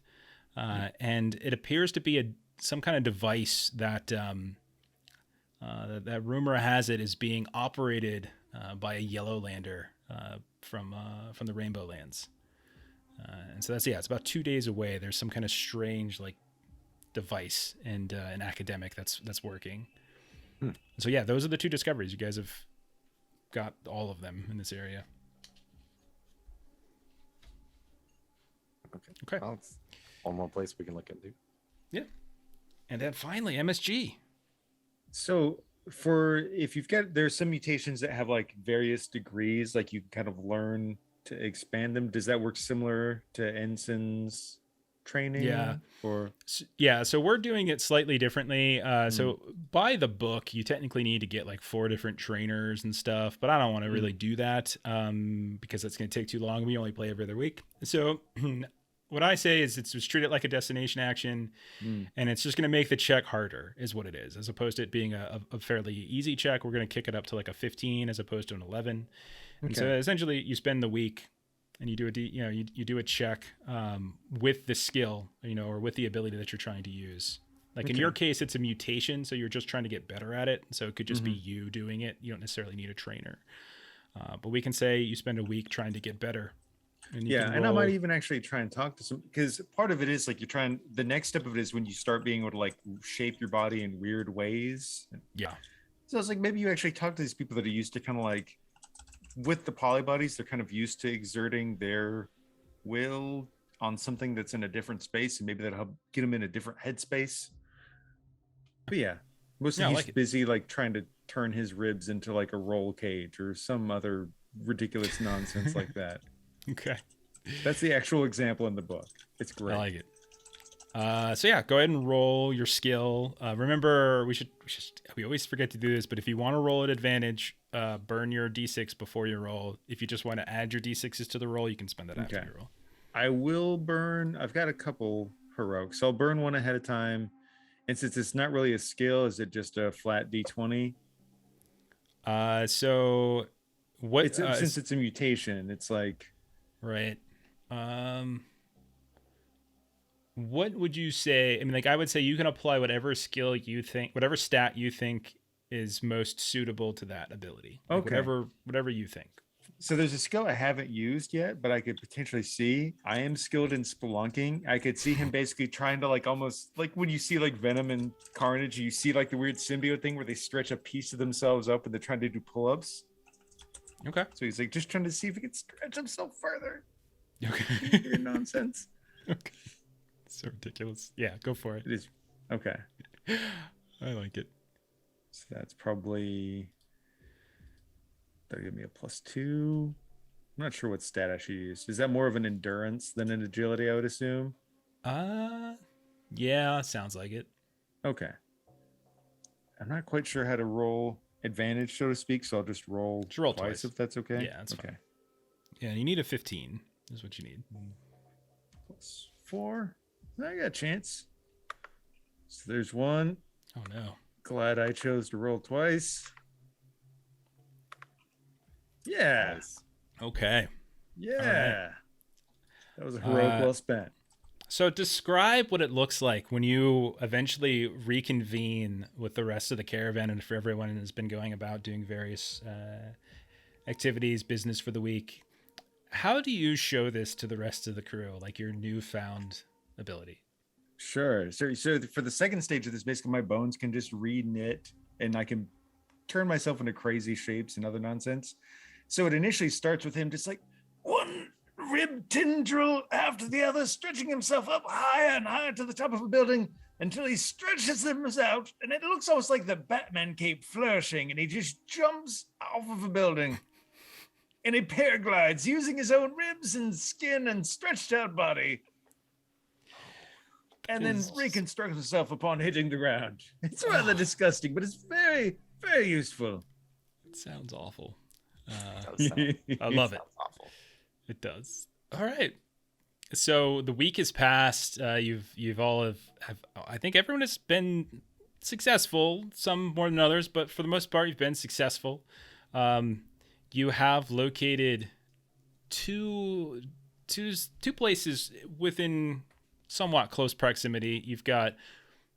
And it appears to be some kind of device that that rumor has it is being operated by a yellow lander from the Rainbow Lands. And so it's about 2 days away. There's some kind of strange like device and an academic that's working. So yeah, those are the 2 discoveries. You guys have got all of them in this area. Okay. Well, it's one more place we can look into. Yeah. And then finally, MSG. So there's some mutations that have like various degrees, like you can kind of learn to expand them. Does that work similar to Ensen's training? Yeah. Or so we're doing it slightly differently. So by the book, you technically need to get like 4 different trainers and stuff, but I don't want to really do that because that's going to take too long. We only play every other week. So what I say is it's just treat it like a destination action, and it's just going to make the check harder is what it is, as opposed to it being a fairly easy check. We're going to kick it up to like a 15 as opposed to an 11. And so essentially you spend the week and you do you do a check with the skill, or with the ability that you're trying to use. Like in your case, it's a mutation, so you're just trying to get better at it. So it could just be you doing it. You don't necessarily need a trainer. But we can say you spend a week trying to get better. And I might even actually try and talk to some, because part of it is like the next step of it is when you start being able to like shape your body in weird ways. Yeah. So it's like maybe you actually talk to these people that are used to kind of like, with the polybodies, they're kind of used to exerting their will on something that's in a different space, and maybe that'll help get them in a different headspace. But yeah, mostly he's busy like trying to turn his ribs into like a roll cage or some other ridiculous nonsense like that. Okay. That's the actual example in the book. It's great. I like it. So yeah, go ahead and roll your skill. Remember, we always forget to do this, but if you want to roll at advantage, burn your d6 before you roll. If you just want to add your d6s to the roll, you can spend that after you roll. I will burn. I've got a couple heroics, so I'll burn one ahead of time. And since it's not really a skill, is it just a flat d20? So what? Since it's a mutation, it's like right. What would you say? I mean, like, I would say you can apply whatever skill you think, whatever stat you think is most suitable to that ability. Like whatever you think. So there's a skill I haven't used yet, but I could potentially see. I am skilled in spelunking. I could see him basically trying to like almost like when you see like Venom and Carnage, you see like the weird symbiote thing where they stretch a piece of themselves up and they're trying to do pull-ups. Okay. So he's like just trying to see if he can stretch himself further. Okay. Weird nonsense. Okay. So ridiculous. Yeah, go for it. It is. Okay. I like it. So that's probably, that'll give me a +2. I'm not sure what stat I should use. Is that more of an endurance than an agility, I would assume? Yeah, sounds like it. Okay. I'm not quite sure how to roll advantage, so to speak, so I'll just roll twice if that's okay. Yeah, that's okay. Fine. Yeah, you need a 15 is what you need. +4. I got a chance. So there's one. Oh no. Glad I chose to roll twice. Yeah. Nice. Okay. Yeah. Right. That was a heroic well spent. So describe what it looks like when you eventually reconvene with the rest of the caravan, and for everyone has been going about doing various activities, business for the week. How do you show this to the rest of the crew, like your newfound ability? Sure. So for the second stage of this, basically my bones can just re-knit and I can turn myself into crazy shapes and other nonsense. So it initially starts with him just like one rib tendril after the other, stretching himself up higher and higher to the top of a building until he stretches them out. And it looks almost like the Batman cape flourishing, and he just jumps off of a building. And he paraglides using his own ribs and skin and stretched out body. And then reconstructs himself upon hitting the ground. It's rather disgusting, but it's very, very useful. It sounds awful. I love it. Sounds awful. It does. All right. So the week has passed. You've all have I think everyone has been successful. Some more than others, but for the most part, you've been successful. You have located two places within somewhat close proximity. You've got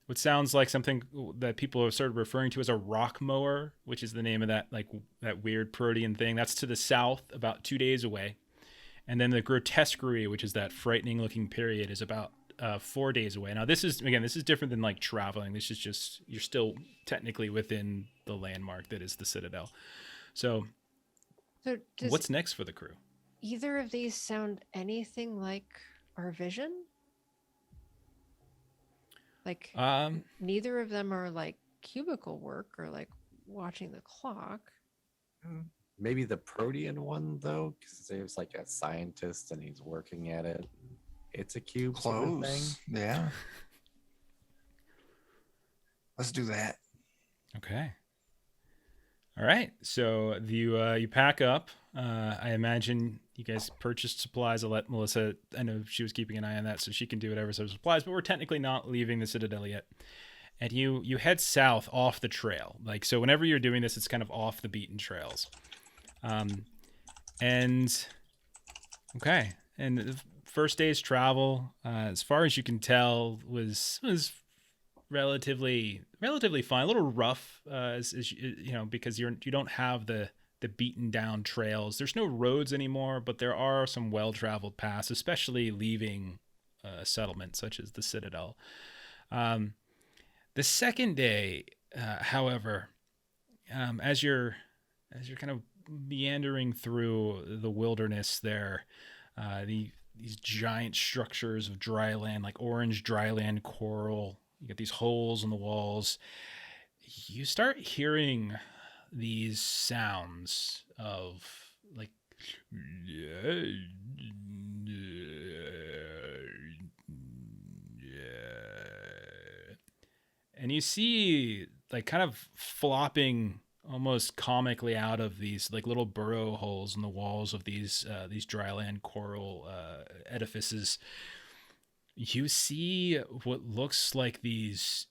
what sounds like something that people have started referring to as a rock mower, which is the name of that weird protean thing. That's to the south, about 2 days away. And then the grotesquerie, which is that frightening looking period, is about 4 days away. Now this is different than like traveling. This is just, you're still technically within the landmark that is the Citadel. So does what's next for the crew? either of these sound anything like our vision? Like neither of them are like cubicle work or like watching the clock. Maybe the protean one though, because there's like a scientist and he's working at it. It's a cube sort of thing. Close. Yeah. Let's do that. Okay. All right. So you pack up. I imagine you guys purchased supplies. I'll let Melissa, I know she was keeping an eye on that, so she can do whatever sort of supplies, but we're technically not leaving the Citadel yet. And you head south off the trail. Like, so whenever you're doing this, it's kind of off the beaten trails. And okay. And the first day's travel, as far as you can tell, was relatively fine. A little rough, because you don't have the beaten down trails. There's no roads anymore, but there are some well-traveled paths, especially leaving a settlement such as the Citadel. The second day, however, as you're kind of meandering through the wilderness there, these giant structures of dry land, like orange dryland coral, you get these holes in the walls. You start hearing these sounds of like, and you see like kind of flopping almost comically out of these like little burrow holes in the walls of these dryland coral edifices. You see what looks like these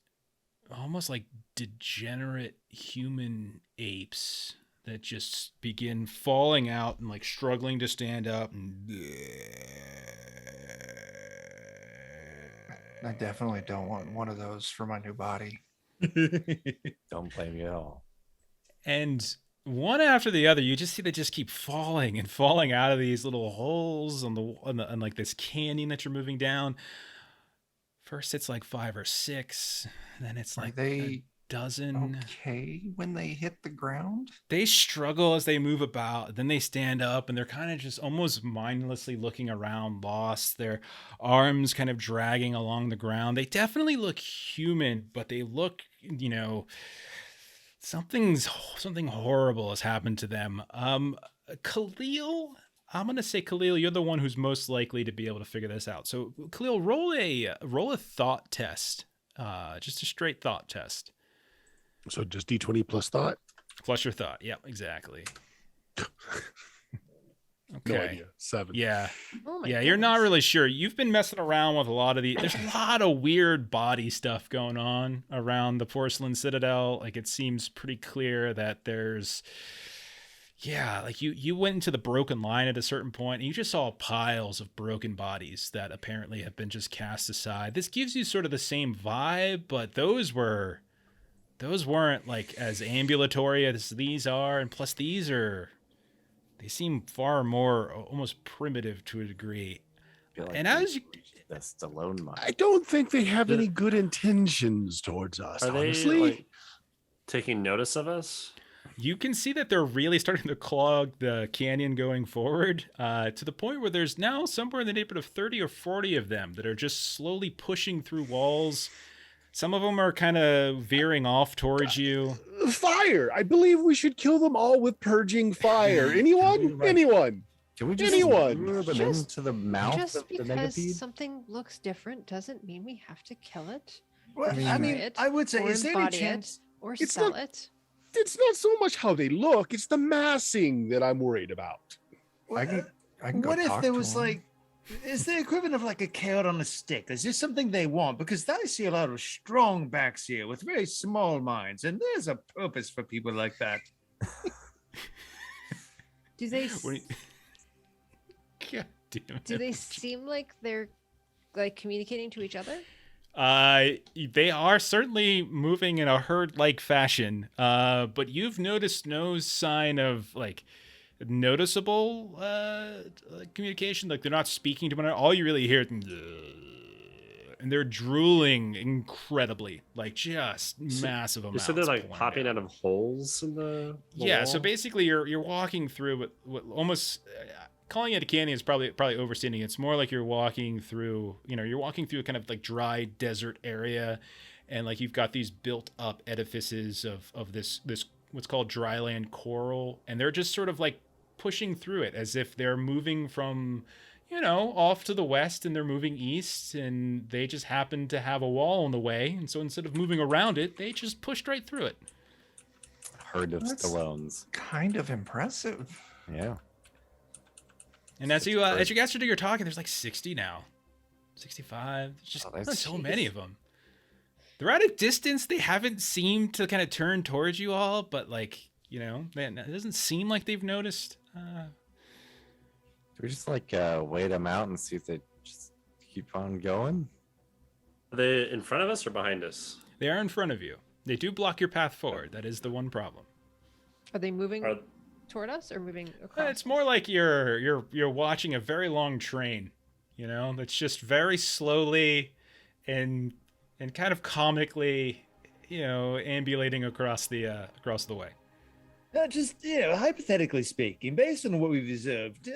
almost like degenerate human apes that just begin falling out and like struggling to stand up. And I definitely don't want one of those for my new body. Don't blame me at all. And one after the other, you just see they just keep falling and falling out of these little holes on like this canyon that you're moving down. First, it's like 5 or 6. Then it's like a dozen. Okay, when they hit the ground, they struggle as they move about. Then they stand up and they're kind of just almost mindlessly looking around, lost. Their arms kind of dragging along the ground. They definitely look human, but they look, something horrible has happened to them. Khalil, I'm going to say, Khalil, you're the one who's most likely to be able to figure this out. So Khalil, roll a thought test. Just a straight thought test. So just D20 plus thought? Plus your thought. Yep, exactly. Okay. No idea. 7. Yeah. Oh my Yeah, you're not goodness. really sure. You've been messing around with a lot of there's a lot of weird body stuff going on around the Porcelain Citadel. Like, it seems pretty clear that there's, like you went into the broken line at a certain point and you just saw piles of broken bodies that apparently have been just cast aside. This gives you sort of the same vibe, but those weren't like as ambulatory as these are. And plus they seem far more almost primitive to a degree. Feel like And as you, the Stallone mind. I don't think they have any good intentions towards us, Are honestly. they like taking notice of us? you can see that they're really starting to clog the canyon going forward, to the point where there's now somewhere in the neighborhood of 30 or 40 of them that are just slowly pushing through walls. Some of them are kind of veering off towards you. Fire! I believe we should kill them all with purging fire. Anyone? Right. Anyone? Can we just Anyone? lure them Just- into the mouth Just of the because megapede? something looks different doesn't mean we have to kill it. Well, destroy I mean, it, I would say, or is there any embody chance? it, or It's sell not- it. it's not so much how they look; it's the massing that I'm worried about. I can go What if talk there to was him. like, is the equivalent of like a carrot on a stick? Is this something they want? Because I see a lot of strong backs here with very small minds, and there's a purpose for people like that. Do they What do you- God damn it. do they seem like they're like communicating to each other? They are certainly moving in a herd-like fashion, but you've noticed no sign of like noticeable communication. Like they're not speaking to one another. All you really hear, and they're drooling incredibly, like just massive You amounts. said they're like pouring popping down. out of holes in the Yeah, so wall? basically you're walking through what almost calling it a canyon is probably overstating it. It's more like you're walking through, you're walking through a kind of like dry desert area, and like you've got these built up edifices of this what's called dryland coral, and they're just sort of like pushing through it as if they're moving from off to the west, and they're moving east, and they just happen to have a wall in the way, and so instead of moving around it, they just pushed right through it. Herd of That's- Stallones. Kind of impressive. Yeah. And as you guys are doing your talking, there's like 60 now, 65. There's just Oh, that's- so many of them. They're at a distance. They haven't seemed to kind of turn towards you all, but like man, it doesn't seem like they've noticed. Do we just like wait them out and see if they just keep on going? Are they in front of us or behind us? They are in front of you. They do block your path forward. That is the one problem. Are they moving Are, toward us or moving across? It's more like you're watching a very long train, that's just very slowly and kind of comically, ambulating across the way. Just hypothetically speaking, based on what we've observed,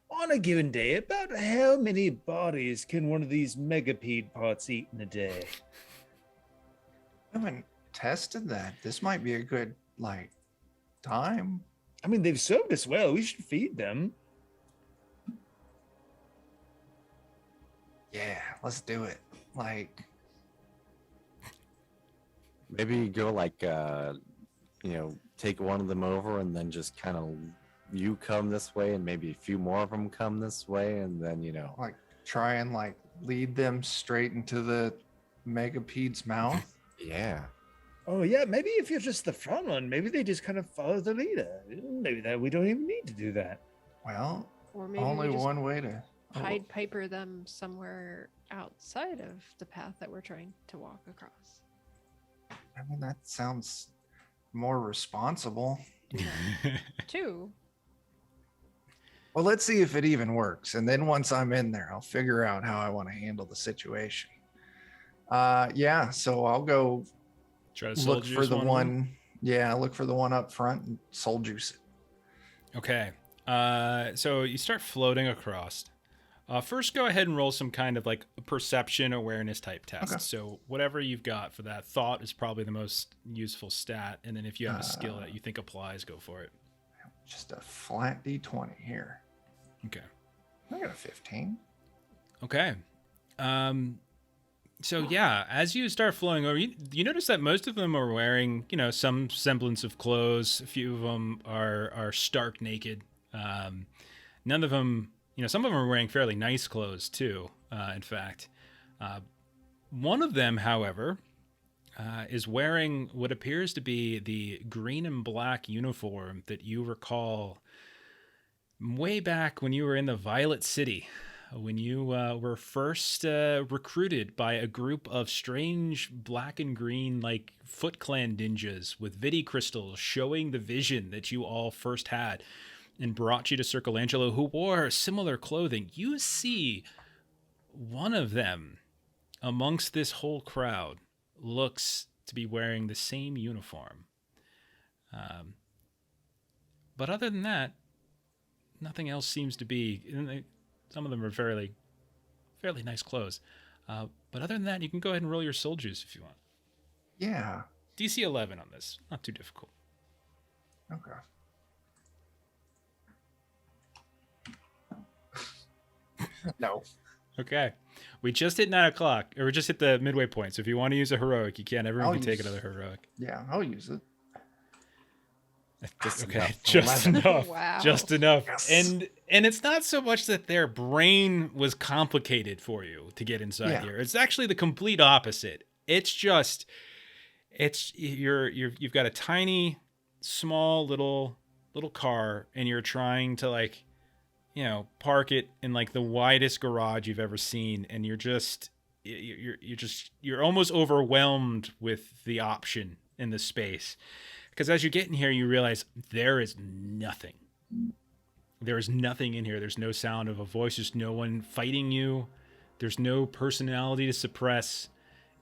on a given day, about how many bodies can one of these megapede parts eat in a day? I haven't tested that. This might be a good time. I mean, they've served us well. We should feed them. Yeah, let's do it. Maybe go take one of them over and then just kind of you come this way and maybe a few more of them come this way and then Try and lead them straight into the megapede's mouth. yeah. Oh yeah, maybe if you're just the front one, maybe they just kind of follow the leader. Maybe that we don't even need to do that. Well, Or maybe only we just one way to. Pied Piper them somewhere outside of the path that we're trying to walk across. I mean, that sounds more responsible. Two. Well, let's see if it even works. And then once I'm in there, I'll figure out how I want to handle the situation. Yeah, so I'll go Try to soul look for juice the of them. one. Yeah, look for the one up front and soul juice it. Okay. So you start floating across. First, go ahead and roll some kind of like perception awareness type test. Okay. So whatever you've got for that, thought is probably the most useful stat. And then if you have a skill that you think applies, go for it. Just a flat D20 here. Okay. I got a 15. Okay. So yeah, as you start flowing over, you notice that most of them are wearing, some semblance of clothes. A few of them are stark naked. None of them, some of them are wearing fairly nice clothes too. In fact, one of them, however, is wearing what appears to be the green and black uniform that you recall way back when you were in the Violet City. When you were first recruited by a group of strange black and green Foot Clan ninjas with vidi crystals showing the vision that you all first had and brought you to Circle Angelo, who wore similar clothing. You see one of them amongst this whole crowd looks to be wearing the same uniform. But other than that, nothing else seems to be... Some of them are fairly nice clothes. But other than that, you can go ahead and roll your soul juice if you want. Yeah. DC 11 on this. Not too difficult. Okay. No. Okay. We just hit 9 o'clock, or we just hit the midway point. So if you want to use a heroic, you can. Everyone I'll can take use- another heroic. Yeah, I'll use it. Just Okay, enough. just 11. enough. Wow. Just enough. Yes. And it's not so much that their brain was complicated for you to get inside Yeah. here. It's actually the complete opposite. It's just you've got a tiny, small little car, and you're trying to, like, you know, park it in like the widest garage you've ever seen, and you're almost overwhelmed with the option in the space. Because as you get in here, you realize there is nothing. There is nothing in here. There's no sound of a voice. There's no one fighting you. There's no personality to suppress.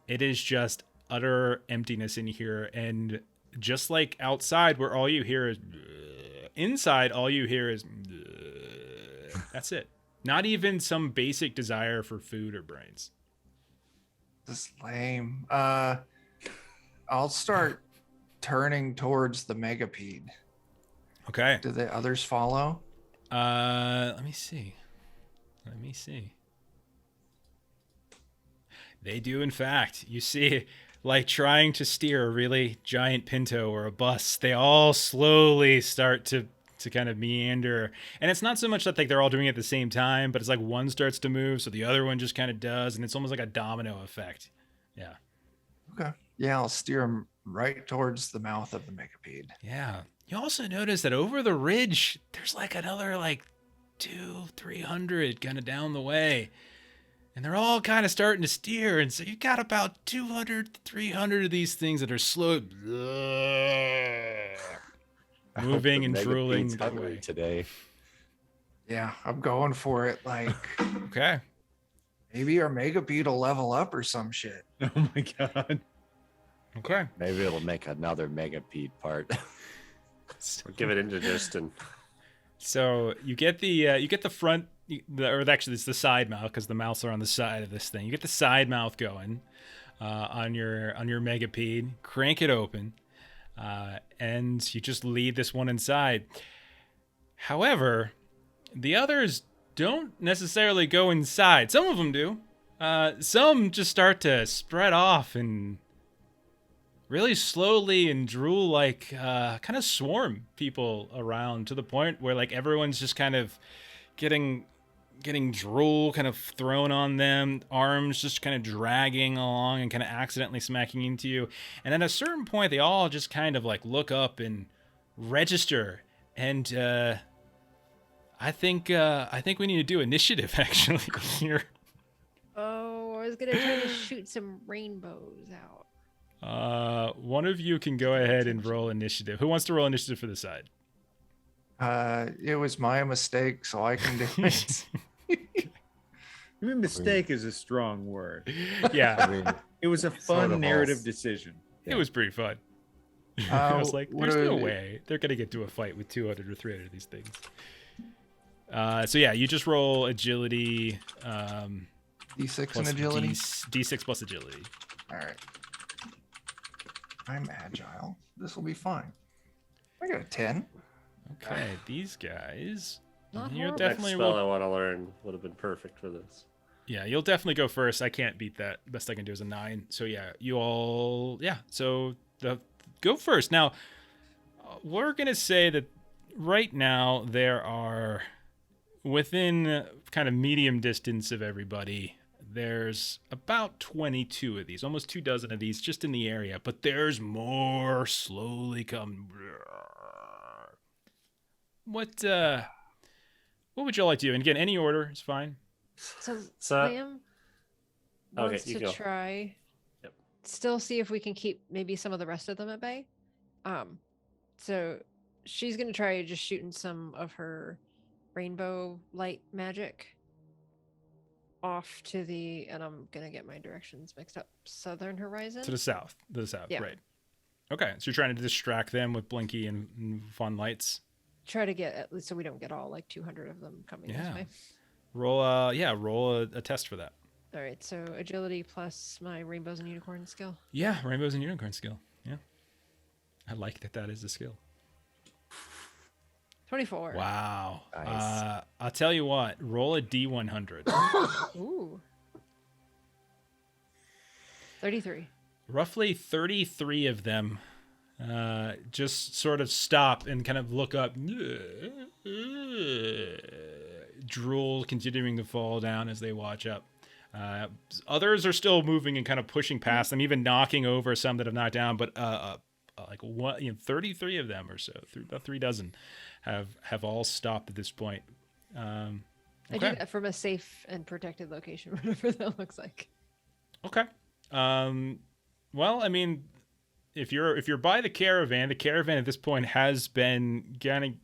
It is just utter emptiness in here. And just like outside, where all you hear is inside, all you hear is that's it. Not even some basic desire for food or brains. This is lame. I'll start turning towards the megapede. Okay. Do the others follow? Let me see. They do, in fact. You see, like trying to steer a really giant Pinto or a bus, they all slowly start to kind of meander. And it's not so much that like they're all doing it at the same time, but it's like one starts to move, so the other one just kind of does, and it's almost like a domino effect. Yeah. Okay. Yeah, I'll steer them right towards the mouth of the megapede. Yeah. You also notice that over the ridge, there's like another like 200-300 kind of down the way. And they're all kind of starting to steer. And so you've got about 200-300 of these things that are slow moving and The drooling Megapede's hungry away. today. Yeah, I'm going for it. Like, Okay. maybe our megapede will level up or some shit. Oh my god. Okay. Maybe it'll make another Megapede part. Or give it indigestion. So you get the front, or actually it's the side mouth, because the mouths are on the side of this thing. You get the side mouth going on your megapede, crank it open, and you just lead this one inside. However, the others don't necessarily go inside. Some of them do. Some just start to spread off and really slowly and drool, like kind of swarm people around, to the point where like everyone's just kind of getting drool kind of thrown on them, arms just kind of dragging along and kind of accidentally smacking into you. And at a certain point, they all just kind of like look up and register. And I think we need to do initiative actually here. Oh, I was gonna try to shoot some rainbows out. One of you can go ahead and roll initiative. Who wants to roll initiative for the side? It was my mistake, so I can do it. I mean, mistake is a strong word. Yeah, I mean, It was a Sort fun of narrative all. decision. it was pretty fun. I was like, what there's no are- way they're gonna get to a fight with 200 or 300 of these things. So yeah, you just roll agility. D6 and Plus agility. D6 plus agility. All right. I'm agile. This will be fine. I got a 10. Okay, these guys. Not You horrible. definitely Next spell will. I want to learn would have been perfect for this. Yeah, you'll definitely go first. I can't beat that. Best I can do is a 9. So yeah, you all. Yeah, so go first. Now, we're gonna say that right now there are within kind of medium distance of everybody. There's about 22 of these, almost 24 of these just in the area, but there's more slowly coming. What would you like to do? And again, any order is fine. So, So- Liam Okay, wants you to go. try. Yep. Still see if we can keep maybe some of the rest of them at bay. So she's gonna try just shooting some of her rainbow light magic off to the, and I'm gonna get my directions mixed up. Southern horizon. To the south. Yeah. Right. Okay, so you're trying to distract them with blinky and fun lights. Try to get at least so we don't get all like 200 of them coming Yeah. this way. Roll a test for that. All right, so agility plus my rainbows and unicorn skill. Yeah, rainbows and unicorn skill. Yeah. I like that is a skill. 24. Wow. Nice. I'll tell you what, roll a D100. Ooh. 33. Roughly 33 of them just sort of stop and kind of look up. Drool continuing to fall down as they watch up. Others are still moving and kind of pushing past them, even knocking over some that have knocked down. But like 33 of them or so, about 3 dozen, have all stopped at this point. I do that from a safe and protected location, whatever that looks like. Okay. Well, I mean, if you're by the caravan at this point has been getting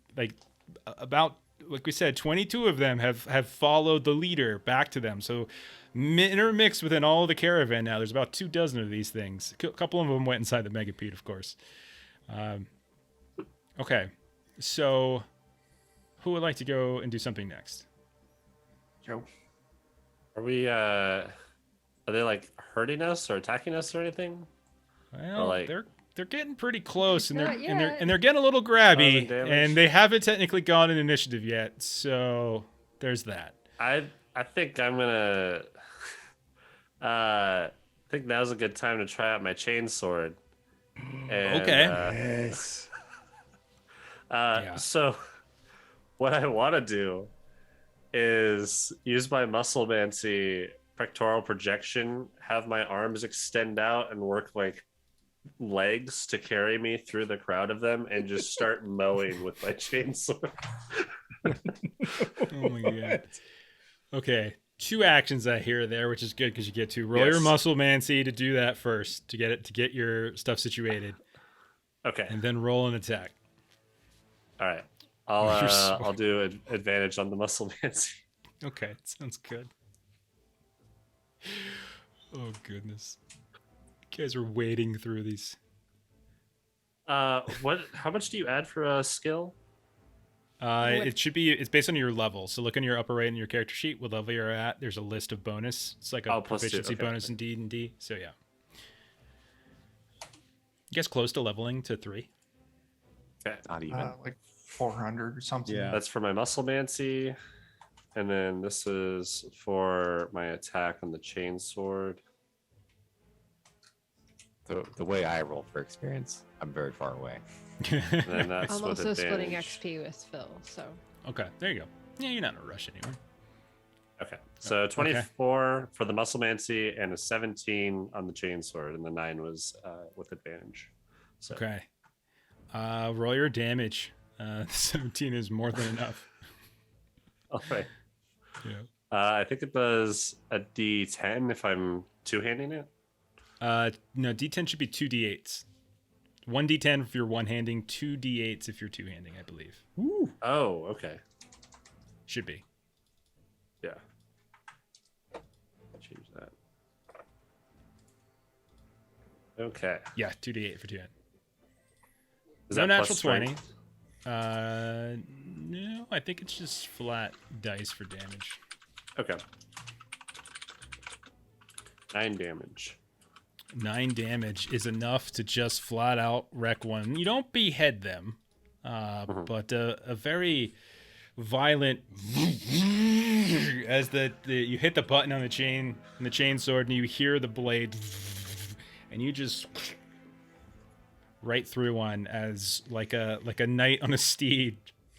about, like we said, 22 of them have followed the leader back to them. So intermixed within all the caravan now. There's about 2 dozen of these things. A couple of them went inside the megapede, of course. Okay. So who would like to go and do something next? Joe. Are we? Are they like hurting us or attacking us or anything? Well, like... they're getting pretty close, and Not they're getting a little grabby, damage. and they haven't technically gone in initiative yet. So there's that. I think I'm gonna. I think now's a good time to try out my chainsword. And, Okay. Yes. Yeah. So, what I want to do is use my Musclemancy pectoral projection, have my arms extend out and work like legs to carry me through the crowd of them, and just start mowing with my chainsaw. Oh my god. Okay. 2 actions I hear there, which is good because you get to roll your Yes. Musclemancy to do that first to get your stuff situated, Okay. and then roll an attack. All right. You're I'll do advantage on the Musclemancy. Okay, sounds good. Oh goodness, you guys are wading through these. What? How much do you add for a skill? It's based on your level. So look on your upper right in your character sheet, what level you're at. There's a list of bonus. It's like a +2. proficiency Okay. bonus in D&D. So yeah. You guys close to leveling to 3? Okay. Not even. Like 400 or something. Yeah. That's for my Musclemancy. And then this is for my attack on the chainsword. The way I roll for experience, I'm very far away. And then that's I'm with also splitting advantage. XP with Phil, so Okay, there you go. Yeah, you're not in a rush anywhere. Okay. So 24 for the Musclemancy and a 17 on the chainsword, and the 9 was with advantage. So Okay. Roll your damage. 17 is more than enough. all right. Yeah. I think it does a D10 if I'm two-handing it. No, D10 should be 2d8s. 1d10 if you're one-handing, 2d8s if you're two-handing, I believe. Ooh. Oh, okay. Should be. Yeah. Change that. Okay. Yeah, 2d8 for two-hand. Is No that natural plus 20. strength? No, I think it's just flat dice for damage. Okay. 9 damage. 9 damage is enough to just flat out wreck one. You don't behead them, but a very violent as you hit the button on the chainsword and you hear the blade, and you just right through one as like a knight on a steed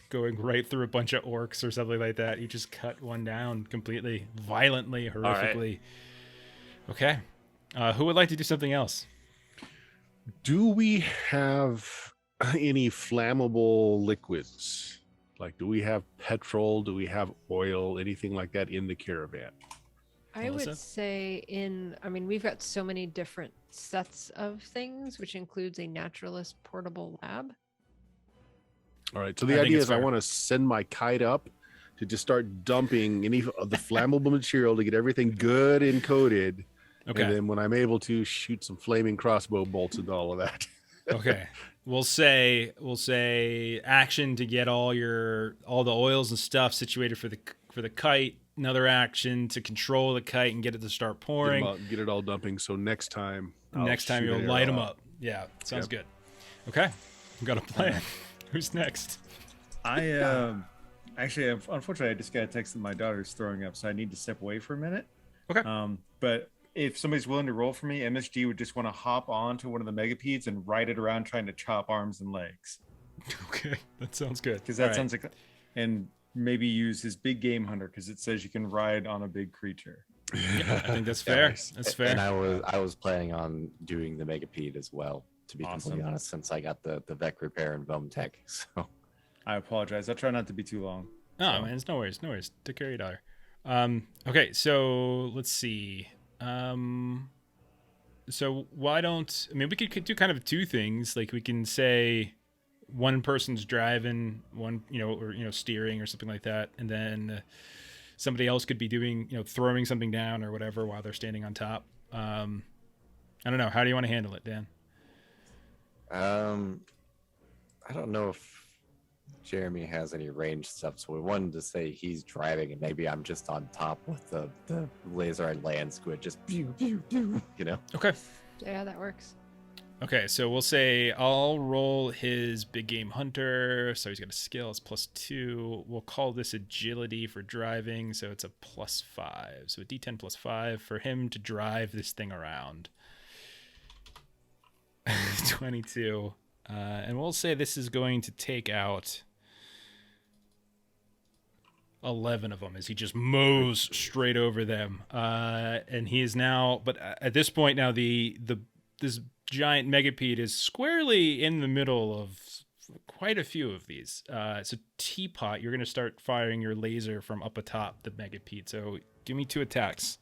going right through a bunch of orcs or something like that. You just cut one down completely, violently, horrifically. Okay. Who would like to do something else? Do we have any flammable liquids? Like, do we have petrol? Do we have oil? Anything like that in the caravan? I Melissa? would say we've got so many different sets of things, which includes a naturalist portable lab. All right. So I the think idea it's is I fair. want to send my kite up to just start dumping any of the flammable material to get everything good and coated. Okay. And then when I'm able to, shoot some flaming crossbow bolts and all of that. Okay. We'll say action to get all the oils and stuff situated for the kite. Another action to control the kite and get it to start pouring. Get it all dumping. So next time, I'll Next time shoot you'll an light them arrow up. Yeah, sounds Yep. good. Okay, we got a plan. Who's next? I actually, unfortunately, I just got a text that my daughter's throwing up, so I need to step away for a minute. Okay. But if somebody's willing to roll for me, MSG would just want to hop onto one of the megapedes and ride it around trying to chop arms and legs. Okay, that sounds good. Because that sounds like, and maybe use his big game hunter because it says you can ride on a big creature. Yeah, I think that's fair. That's fair. And I was planning on doing the megapede as well, to be completely honest, since I got the Vec repair and Bone Tech. So I apologize. I'll try not to be too long. No, man, it's no worries. No worries. Take care of your daughter. Okay, so let's see. So why don't, I mean, we could do kind of two things. Like we can say one person's driving, one, or, steering or something like that. And then somebody else could be doing, throwing something down or whatever while they're standing on top. I don't know. How do you want to handle it, Dan? I don't know if Jeremy has any range stuff, so we wanted to say he's driving and maybe I'm just on top with the laser and land squid, just pew, pew, pew, Okay. Yeah, that works. Okay, so we'll say I'll roll his big game hunter. So he's got a skill, it's +2. We'll call this agility for driving, so it's a +5. So a D10 +5 for him to drive this thing around. 22. And we'll say this is going to take out 11 of them as he just mows straight over them. And he is now, but at this point now, this giant megapede is squarely in the middle of quite a few of these. It's a teapot. You're going to start firing your laser from up atop the megapede. So give me 2 attacks.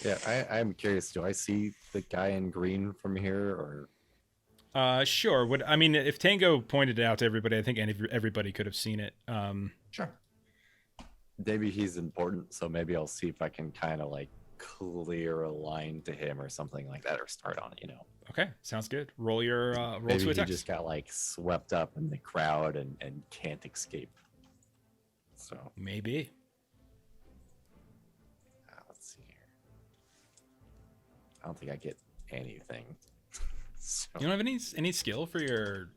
Yeah, I'm curious. Do I see the guy in green from here, or? Sure. If Tango pointed it out to everybody, I think everybody could have seen it. Sure. Maybe he's important, so maybe I'll see if I can kind of like clear a line to him or something like that, or start on it, Okay, sounds good. Roll your roll maybe 2 he attacks. just got like swept up in the crowd and can't escape. So Maybe. let's see here. I don't think I get anything. So, You don't have any skill for your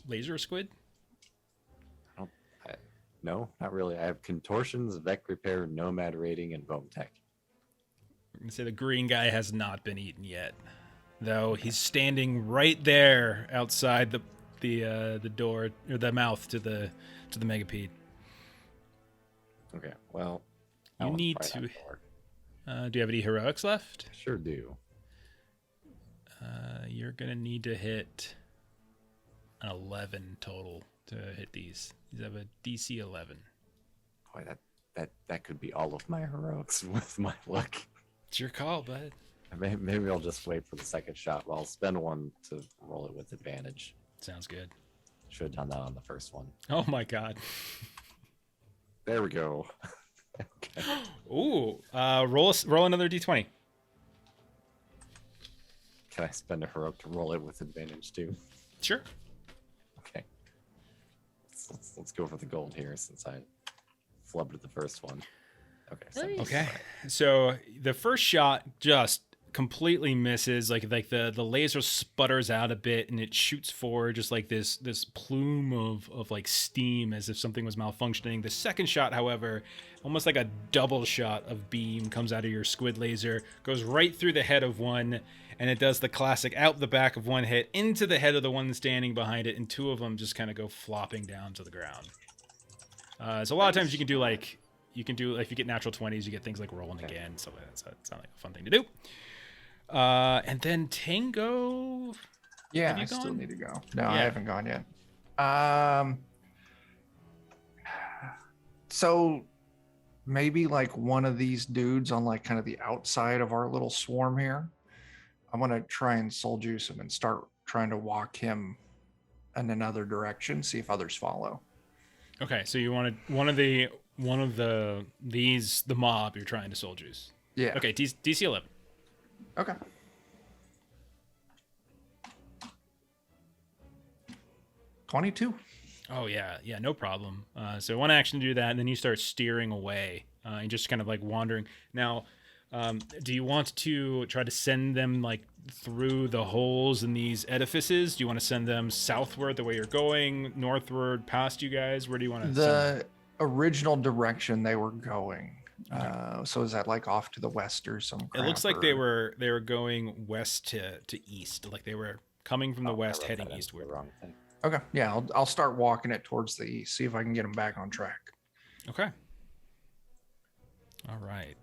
laser squid? no, not really. I have contortions, Vec repair, nomad rating, and bone tech. I'm gonna say the green guy has not been eaten yet, though. He's standing right there outside the door, or the mouth to the megapede. Okay, well, You need to. Do you have any heroics left? Sure do. You're gonna need to hit an 11 total to hit these. You have a DC 11. Boy, that could be all of my heroics with my luck. It's your call, bud. Maybe I'll just wait for the second shot. Well, I'll spend one to roll it with advantage. Sounds good. Should have done that on the first one. Oh my god. There we go. Okay. Ooh. Roll another D20. Can I spend a heroic to roll it with advantage too? Sure. Okay. Let's go for the gold here since I flubbed the first one. Okay. Nice. Okay. So the first shot just completely misses. Like the laser sputters out a bit and it shoots forward just like this plume of like steam as if something was malfunctioning. The second shot, however, almost like a double shot of beam comes out of your squid laser, goes right through the head of one, and it does the classic out the back of one hit into the head of the one standing behind it, and 2 of them just kind of go flopping down to the ground. So a lot of times you can do if you get natural 20s, you get things like rolling again. So that's like a fun thing to do. And then Tango. Yeah, Have you I still gone? need to go. No, Yeah. I haven't gone yet. So maybe like one of these dudes on like kind of the outside of our little swarm here. I'm gonna try and soul juice him and start trying to walk him in another direction, see if others follow. Okay, so you wanted one of the mob you're trying to soul juice. Yeah. Okay, DC 11. Okay. $22. Oh yeah, no problem. So one action to do that, and then you start steering away and just kind of like wandering. Now, do you want to try to send them like through the holes in these edifices? Do you want to send them southward the way you're going, northward past you guys? Where do you want to? The original direction they were going. So is that like off to the west or some? It looks crap, like they or- were going west to east, like they were coming from the Oh, I west, wrote heading that into the eastward. Wrong thing. Okay, yeah, I'll start walking it towards the east. See if I can get them back on track. Okay. All right.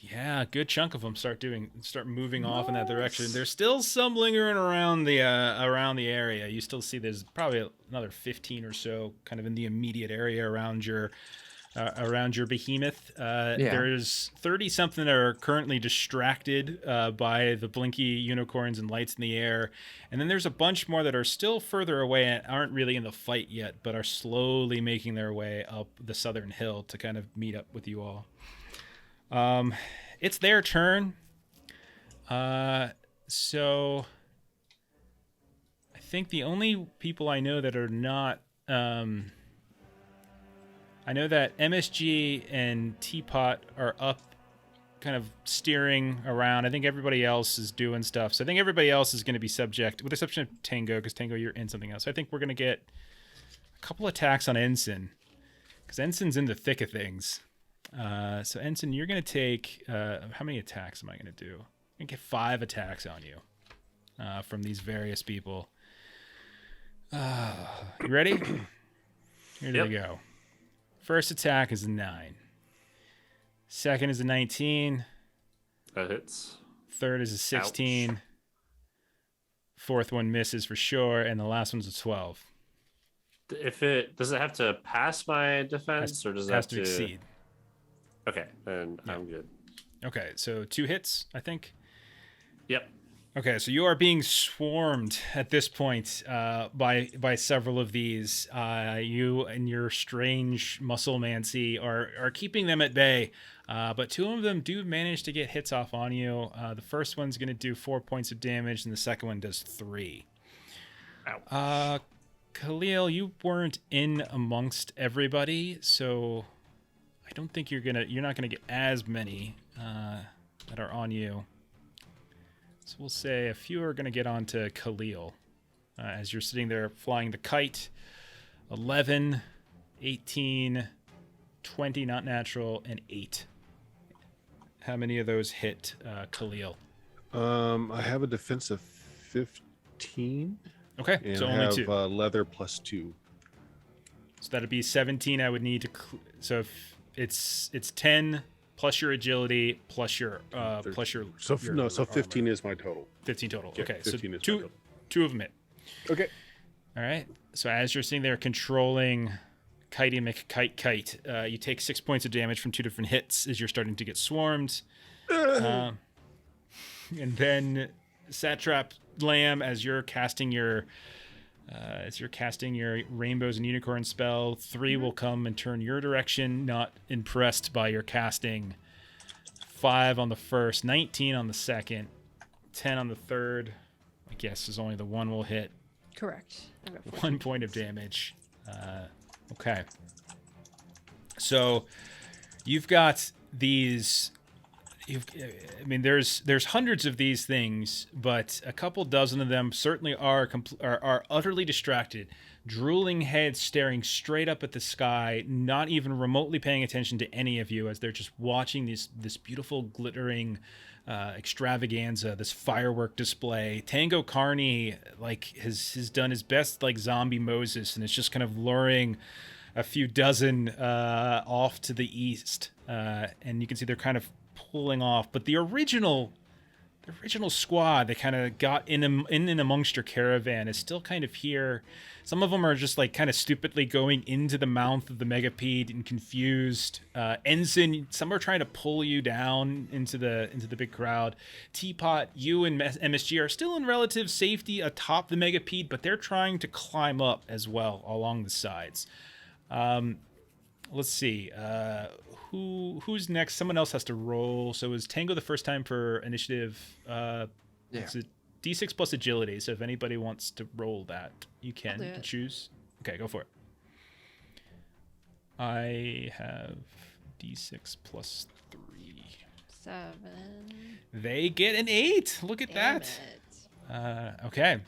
Yeah, good chunk of them start moving off in that direction. There's still some lingering around the area. You still see there's probably another 15 or so kind of in the immediate area around your behemoth. There's 30 something that are currently distracted by the blinky unicorns and lights in the air, and then there's a bunch more that are still further away and aren't really in the fight yet, but are slowly making their way up the southern hill to kind of meet up with you all. It's their turn. So I think the only people I know that are not, I know that MSG and Teapot are up kind of steering around. I think everybody else is doing stuff. So I think everybody else is going to be subject, with the exception of Tango, because Tango, you're in something else. So I think we're going to get a couple attacks on Ensen, because Ensen's in the thick of things. So Ensen, you're going to take, how many attacks am I going to do? I'm going to get 5 attacks on you from these various people. You ready? Here they go. First attack is a 9. Second is a 19. That hits. Third is a 16. Ouch. Fourth one misses for sure, and the last one's a 12. Does it have to pass my defense, or does it has have to exceed? Okay, then I'm good. Okay, so 2 hits, I think. Yep. Okay, so you are being swarmed at this point by several of these. You and your strange musclemancy are keeping them at bay, but 2 of them do manage to get hits off on you. The first one's going to do 4 points of damage, and the second one does 3. Ow. Khalil, you weren't in amongst everybody, so I don't think you're not gonna get as many that are on you. So we'll say a few are gonna get onto Khalil as you're sitting there flying the kite. 11, 18, 20 not natural, and 8. How many of those hit Khalil? I have a defense of 15. Okay, And so I only have 2. leather plus 2. So that'd be 17. I would need to. So if it's 10 plus your agility plus your So your no, so armor. 15 is my total. 15 total. Yeah, Okay, 15 so is my two total. of them hit. Okay. All right. So as you're sitting there controlling Kitey McKite, you take 6 points of damage from 2 different hits as you're starting to get swarmed. And then Satrap Lamb, as you're casting your rainbows and unicorn spell, 3 will come and turn your direction. Not impressed by your casting. 5 on the first, 19 on the second, 10 on the third. I guess is only the 1 will hit. Correct. I've got 14. 1 point of damage. Okay. So you've got these. There's hundreds of these things, but a couple dozen of them certainly are utterly distracted, drooling heads staring straight up at the sky, not even remotely paying attention to any of you as they're just watching this beautiful glittering extravaganza, this firework display. Tango Carney has done his best like zombie Moses, and it's just kind of luring a few dozen off to the east, and you can see they're kind of pulling off, but the original squad that kind of got in amongst your caravan is still kind of here. Some of them are just like kind of stupidly going into the mouth of the megapede and confused. Ensen, some are trying to pull you down into the big crowd. Teapot, you and MSG are still in relative safety atop the megapede, but they're trying to climb up as well along the sides. Let's see. Who's next? Someone else has to roll. So is Tango the first time for initiative? It's a D6 plus agility. So if anybody wants to roll that, you can. You can choose. Okay, go for it. I have D6 plus 3. 7. They get an 8. Look at Damn that. it. Okay.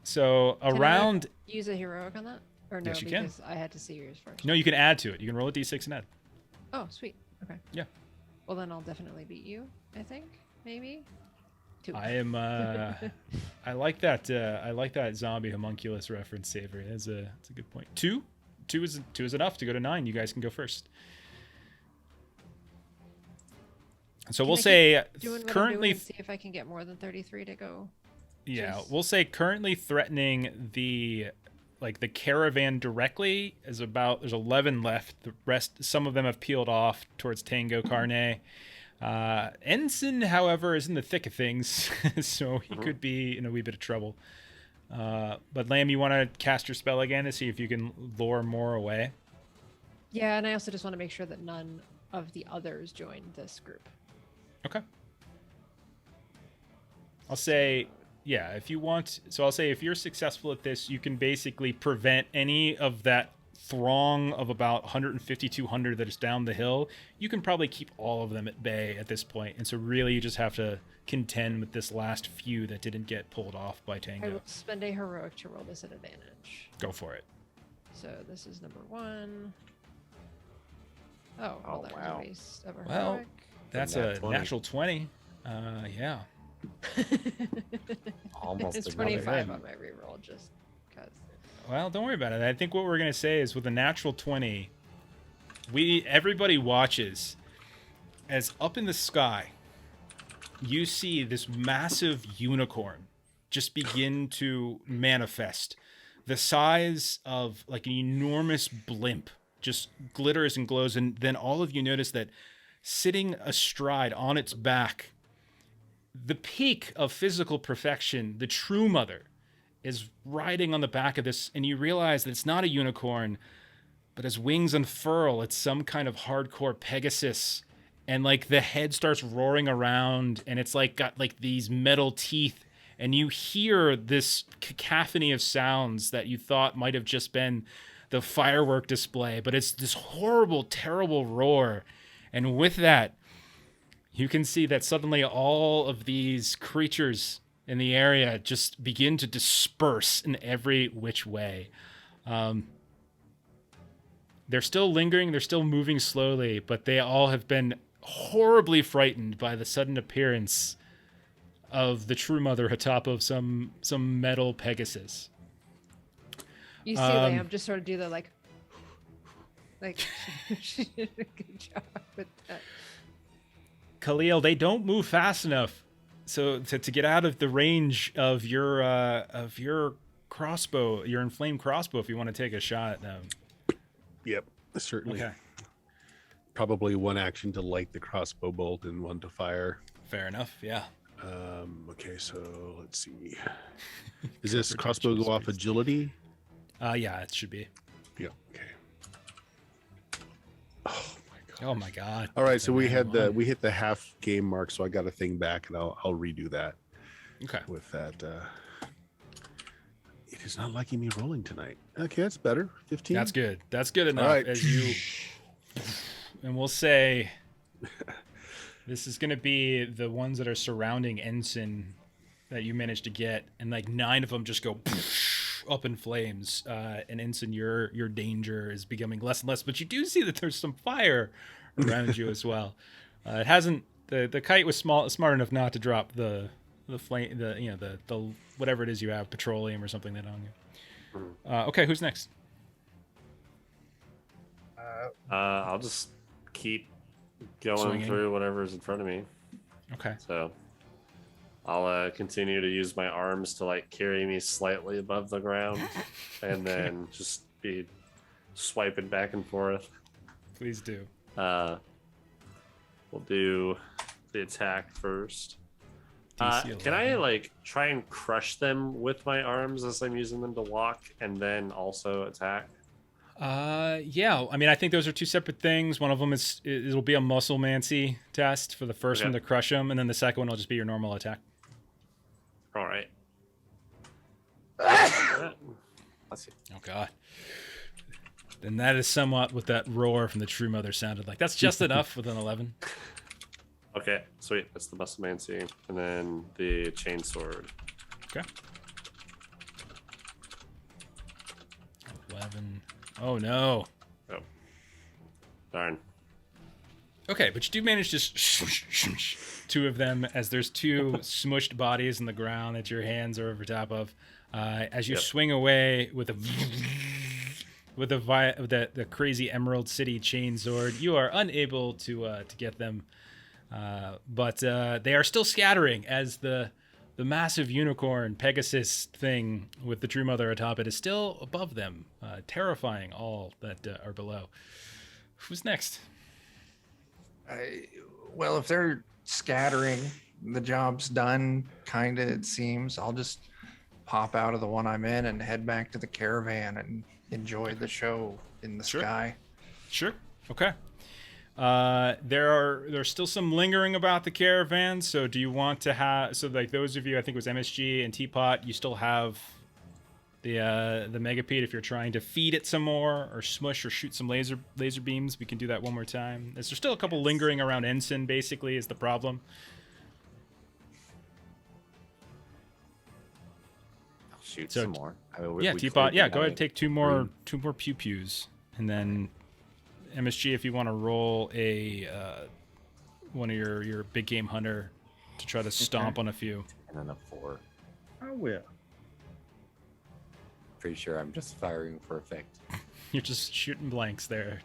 So Can I around. use a heroic on that? Or no, Yes, you can. because I had to see yours first. No, you can add to it. You can roll a d6 and add. Oh, sweet. Okay. Yeah. Well, then I'll definitely beat you, I think. Maybe. 2. I am. I like that. I like that zombie homunculus reference, Savory. That's a good point. 2 is enough to go to 9. You guys can go first. So Can we'll I say keep doing what I'm currently. doing and see if I can get more than 33 to go. Yeah, Jeez. we'll say currently threatening the caravan directly is about, there's 11 left. The rest, some of them have peeled off towards Tango Carne. Ensen, however, is in the thick of things, so he could be in a wee bit of trouble. But Lamb, you want to cast your spell again to see if you can lure more away? Yeah, and I also just want to make sure that none of the others join this group. Okay. I'll say, yeah, if you want, so I'll say if you're successful at this, you can basically prevent any of that throng of about 150, 200 that is down the hill. You can probably keep all of them at bay at this point. And so really you just have to contend with this last few that didn't get pulled off by I Tango. will spend a heroic to roll this at advantage. Go for it. So this is number 1. Oh, well, Oh, that wow. was a waste of a Well, heroic. That's Nat a 20. natural 20. Yeah. Almost It's another 25 hit. on my reroll just because. Well, don't worry about it. I think what we're going to say is with a natural 20, everybody watches as up in the sky, you see this massive unicorn just begin to manifest. The size of like an enormous blimp just glitters and glows. And then all of you notice that sitting astride on its back, the peak of physical perfection, the true mother, is riding on the back of this, and you realize that it's not a unicorn, but as wings unfurl, it's some kind of hardcore Pegasus, and like the head starts roaring around, and it's like got like these metal teeth, and you hear this cacophony of sounds that you thought might have just been the firework display, but it's this horrible, terrible roar, and with that, you can see that suddenly all of these creatures in the area just begin to disperse in every which way. They're still lingering, they're still moving slowly, but they all have been horribly frightened by the sudden appearance of the true mother atop of some metal Pegasus. You see Lamb just sort of do the like she did a good job with that. Khalil, they don't move fast enough. So to get out of the range of your crossbow, your inflamed crossbow, if you want to take a shot at them. Yep, certainly. Okay. Probably one action to light the crossbow bolt and one to fire. Fair enough. Yeah. Okay, so let's see. Does this crossbow go off agility? Yeah, it should be. Yeah. Okay. Oh my god. Oh my god. All right, so we Another had one. we hit the half game mark, so I got a thing back, and I'll redo that Okay. with that. It is not liking me rolling tonight. Okay, that's better. 15. That's good. That's good enough. All right. As you, and we'll say, this is going to be the ones that are surrounding Ensen that you managed to get, and like 9 of them just go up in flames. And Ensen, your danger is becoming less and less, but you do see that there's some fire around you as well. It hasn't. The kite was smart enough not to drop the flame, the whatever it is you have, petroleum or something that on you. Okay, who's next? I'll just keep going Swinging. through whatever's in front of me. Okay. So I'll continue to use my arms to like carry me slightly above the ground, and then just be swiping back and forth. Please do. We'll do the attack first. DC Can I 11. like try and crush them with my arms as I'm using them to walk, and then also attack? Yeah. I mean, I think those are two separate things. One of them it'll be a musclemancy test for the first Okay. one to crush them, and then the second one will just be your normal attack. All right. Let's see. Oh God. Then that is somewhat what that roar from the true mother sounded like. That's just enough with an 11. Okay, sweet. That's the musclemancy, and then the chainsword. Okay. 11. Oh no. Oh, darn. Okay, but you do manage to two of them as there's two smushed bodies in the ground that your hands are over top of. As you swing away with the crazy Emerald City chain sword, you are unable to get them. But they are still scattering as the massive unicorn Pegasus thing with the True Mother atop it is still above them, terrifying all that are below. Who's next? Well, if they're scattering, the job's done, kind of, it seems. I'll just pop out of the one I'm in and head back to the caravan and enjoy the show in the sky. Sure. Okay. There's still some lingering about the caravan. So do you want to have, so like those of you, I think it was MSG and Teapot, you still have the megapede if you're trying to feed it some more or smush or shoot some laser beams. We can do that one more time. There's still a couple lingering around Ensen, basically, is the problem. I'll shoot some more. I mean, Yeah, Teapot. Yeah, go ahead and take two more pew pews, and then MSG, if you want to roll a one of your big game hunter to try to stomp on a few. And then a 4. I will. Pretty sure I'm just firing for effect. You're just shooting blanks there.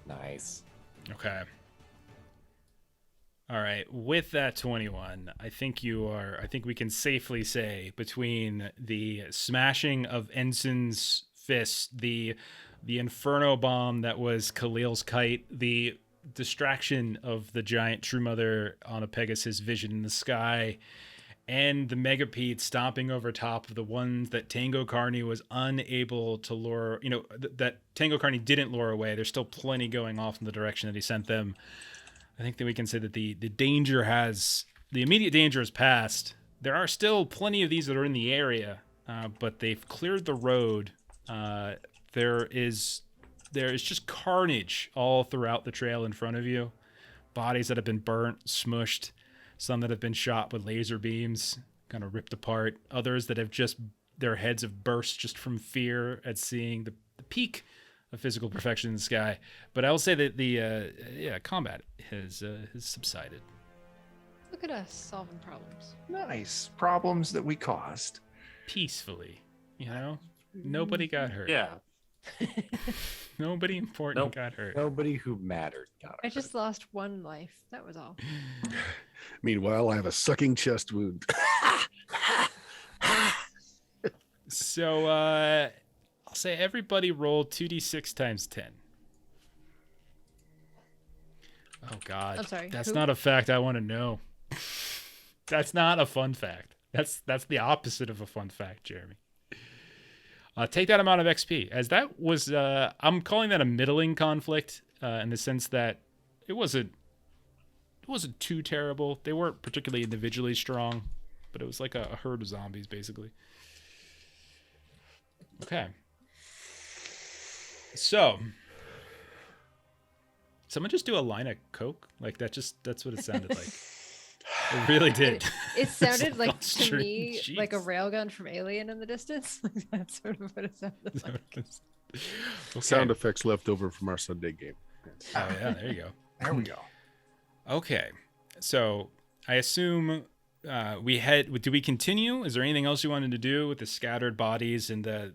Nice. Okay. All right. With that 21, I think we can safely say between the smashing of Ensign's fist, the inferno bomb that was Khalil's kite, the distraction of the giant True Mother on a Pegasus vision in the sky, and the megapede stomping over top of the ones that Tango Carney was unable to lure, that Tango Carney didn't lure away. There's still plenty going off in the direction that he sent them. I think that we can say that the immediate danger has passed. There are still plenty of these that are in the area, but they've cleared the road. There is just carnage all throughout the trail in front of you. Bodies that have been burnt, smushed, some that have been shot with laser beams, kind of ripped apart. Others that have their heads have burst just from fear at seeing the peak of physical perfection in the sky. But I will say that the combat has subsided. Look at us solving problems. Nice. Problems that we caused. Peacefully, Nobody got hurt. Yeah. Nobody important got hurt. Nobody who mattered got hurt. I just lost one life. That was all. Meanwhile, I have a sucking chest wound. So I'll say everybody roll 2d6 times 10. Oh God. I'm sorry. That's who? not a fact I want to know. That's not a fun fact. That's the opposite of a fun fact, Jeremy. Take that amount of XP, as that was, I'm calling that a middling conflict, in the sense that it wasn't too terrible. They weren't particularly individually strong, but it was like a herd of zombies, basically. Okay. So, someone just do a line of coke? Like that's what it sounded like. It really did. It sounded like, to Sure. me, Jeez. like a railgun from Alien in the distance. Like, that's sort of what it sounded like. Okay. Sound effects left over from our Sunday game. Oh yeah, there you go. There we go. Okay, so I assume do we continue? Is there anything else you wanted to do with the scattered bodies and the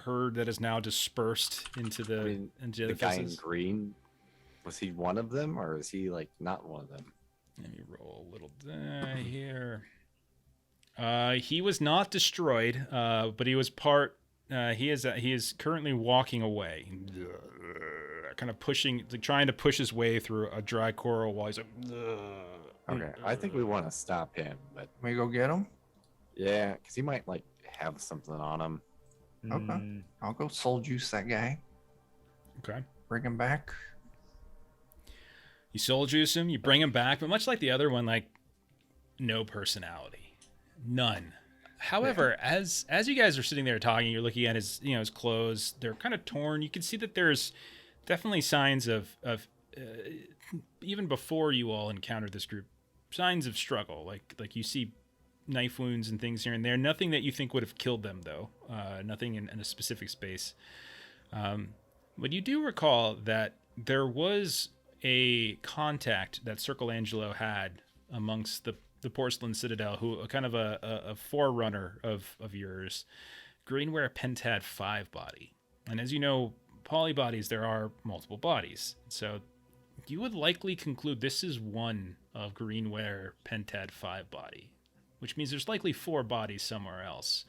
herd that is now dispersed into the The guy in green, was he one of them, or is he like not one of them? Let me roll a little die here. He was not destroyed, but he was part. He is currently walking away, kind of pushing, like trying to push his way through a dry coral wall. He's like, Okay, I think we want to stop him, but We go get him. yeah, because he might like have something on him. Okay. I'll go soul juice that guy. okay. Bring him back. You soul juice him, you bring him back, but much like the other one, like no personality, none. However, as you guys are sitting there talking, you're looking at his his clothes. They're kind of torn. You can see that there's definitely signs of even before you all encountered this group, signs of struggle. Like you see knife wounds and things here and there. Nothing that you think would have killed them, though. Nothing in a specific space. But you do recall that there was a contact that Circle Angelo had amongst the Porcelain Citadel, who kind of a forerunner of yours, Greenware Pentad 5 body. And as you know, polybodies, there are multiple bodies. So you would likely conclude this is one of Greenware Pentad 5 body, which means there's likely 4 bodies somewhere else.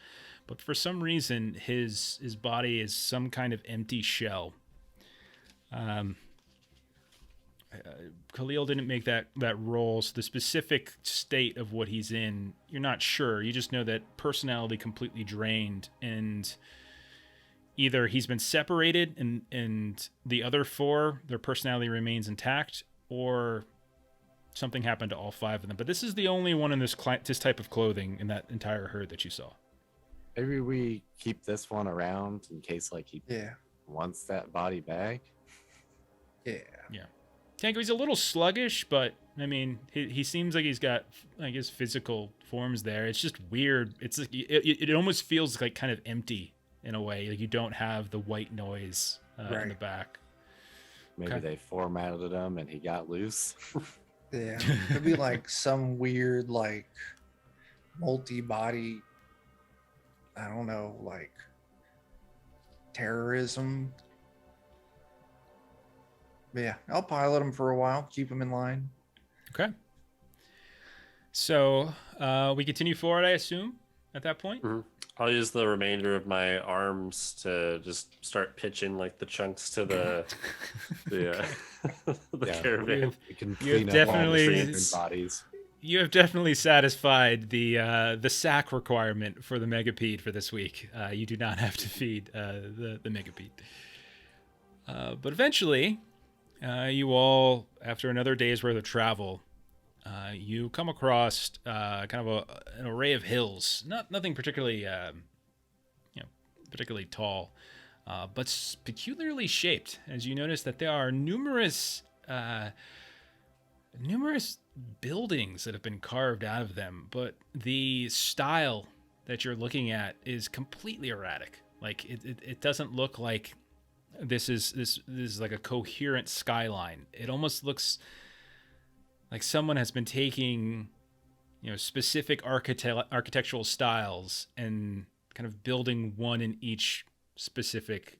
But for some reason, his body is some kind of empty shell. Khalil didn't make that roll, so the specific state of what he's in, you're not sure. You just know that personality completely drained, and either he's been separated and the other 4, their personality remains intact, or something happened to all 5 of them. But this is the only one in this type of clothing in that entire herd that you saw. Maybe we keep this one around in case, like, he wants that body back. Yeah. Tango, he's a little sluggish, but I mean, he seems like he's got, I guess, physical forms there. It's just weird. It's like it almost feels like kind of empty in a way. Like you don't have the white noise in the back. Maybe they formatted him and he got loose. Yeah, it'd be like some weird, like, multi-body, I don't know, like terrorism. But yeah, I'll pilot him for a while, keep him in line. Okay. So we continue forward, I assume, at that point? Mm-hmm. I'll use the remainder of my arms to just start pitching like the chunks to the caravan. You have definitely bodies. You have definitely satisfied the sack requirement for the megapede for this week. You do not have to feed the megapede. But eventually, you all, after another day's worth of travel, you come across kind of an array of hills. Nothing particularly, particularly tall, but peculiarly shaped. As you notice that there are numerous buildings that have been carved out of them, but the style that you're looking at is completely erratic. Like it doesn't look like this is like a coherent skyline. It almost looks like someone has been taking, specific architectural styles and kind of building one in each specific,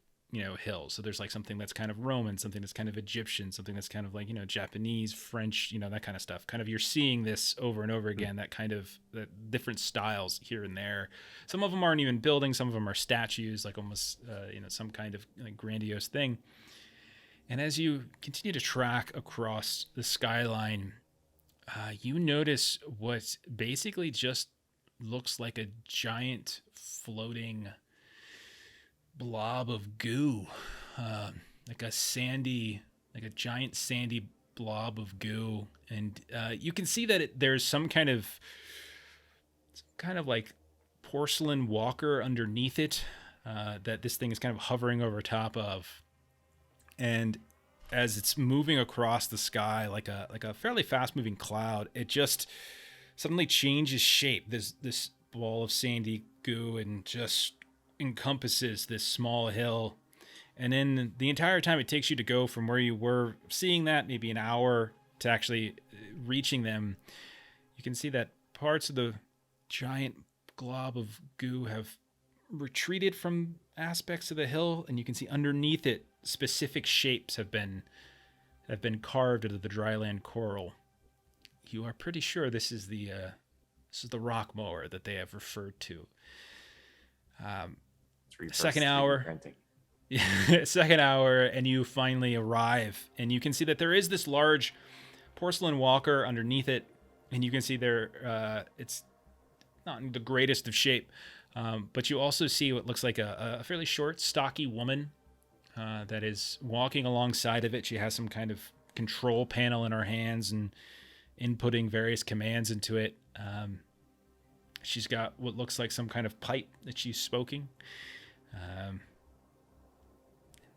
hill. So there's like something that's kind of Roman, something that's kind of Egyptian, something that's kind of like, Japanese, French, that kind of stuff. Kind of you're seeing this over and over again, that different styles here and there. Some of them aren't even buildings. Some of them are statues, like almost, some kind of like grandiose thing. And as you continue to track across the skyline, you notice what basically just looks like a giant floating blob of goo, like a giant sandy blob of goo. And you can see that there's some kind of like porcelain walker underneath it that this thing is kind of hovering over top of. And as it's moving across the sky like a fairly fast moving cloud, it just suddenly changes shape. This ball of sandy goo and just encompasses this small hill. And then the entire time it takes you to go from where you were seeing that, maybe an hour, to actually reaching them, you can see that parts of the giant glob of goo have retreated from aspects of the hill, and you can see underneath it specific shapes have been carved into the dryland coral. You are pretty sure this is the rock mower that they have referred to. Second hour, and you finally arrive, and you can see that there is this large porcelain walker underneath it, and you can see there it's not in the greatest of shape, but you also see what looks like a fairly short, stocky woman that is walking alongside of it. She has some kind of control panel in her hands and inputting various commands into it. She's got what looks like some kind of pipe that she's smoking.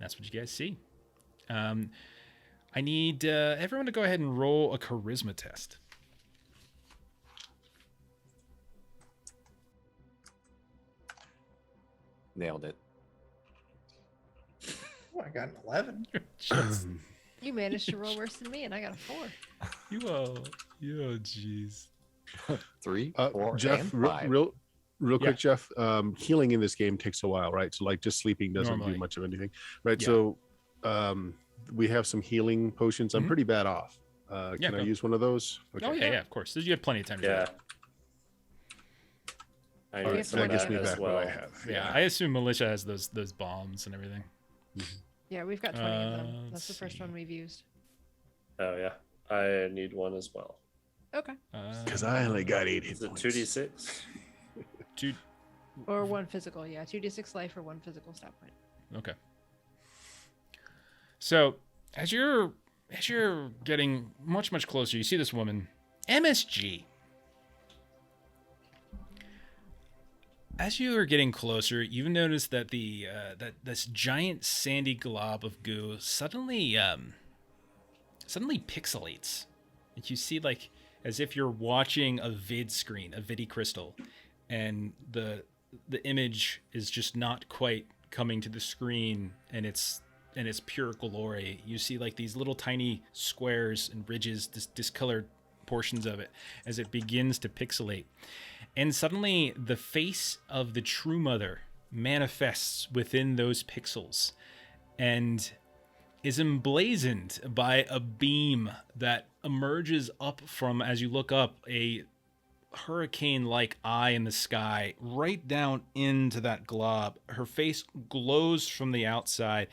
That's what you guys see. I need everyone to go ahead and roll a charisma test. Nailed it. Oh, I got an 11. You managed to roll worse than me, and I got a 4. Jeez. 3, 4, Jeff, and real, 5. real, real Yeah. quick, Jeff. Healing in this game takes a while, right? So like just sleeping doesn't Normally. do much of anything, right? Yeah. So we have some healing potions. I'm Mhm. pretty bad off. Yeah, Can I go. use one of those? Oh yeah, of course. You have plenty of time to do Yeah. it. I All need right, some so of that gets that me as back what well. I have. Yeah, I assume militia has those bombs and everything. Yeah, we've got 20 of them. let's That's the first see. one we've used. Oh yeah, I need one as well. Okay. Because I only got 8 hit Is it points. 2d6? Dude, Or 1 physical, yeah. 2d6 life or 1 physical stat point. okay. So as you're getting much closer, you see this woman, MSG. As you are getting closer, you notice that that this giant sandy glob of goo suddenly pixelates. And you see like as if you're watching a vid screen, a vidi crystal, and the image is just not quite coming to the screen, and it's pure glory. You see like these little tiny squares and ridges, discolored portions of it as it begins to pixelate. And suddenly the face of the True Mother manifests within those pixels and is emblazoned by a beam that emerges up from, as you look up, a hurricane-like eye in the sky right down into that glob. Her face glows from the outside,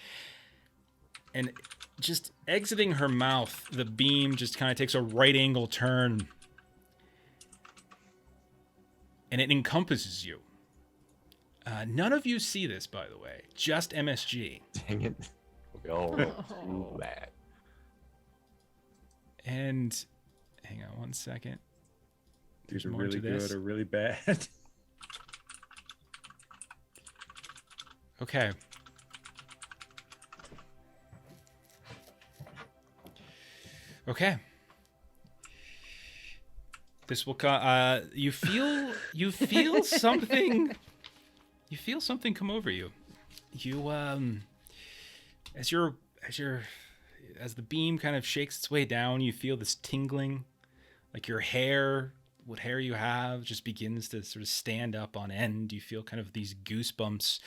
and just exiting her mouth, the beam just kind of takes a right angle turn, and it encompasses you. None of you see this, by the way, just MSG. Dang it. We all rolled too bad. And hang on one second. There's Either more really to this. good or really bad. Okay. Okay. This will you feel something come over you. You as the beam kind of shakes its way down, you feel this tingling, like your hair, what hair you have just begins to sort of stand up on end. You feel kind of these goosebumps.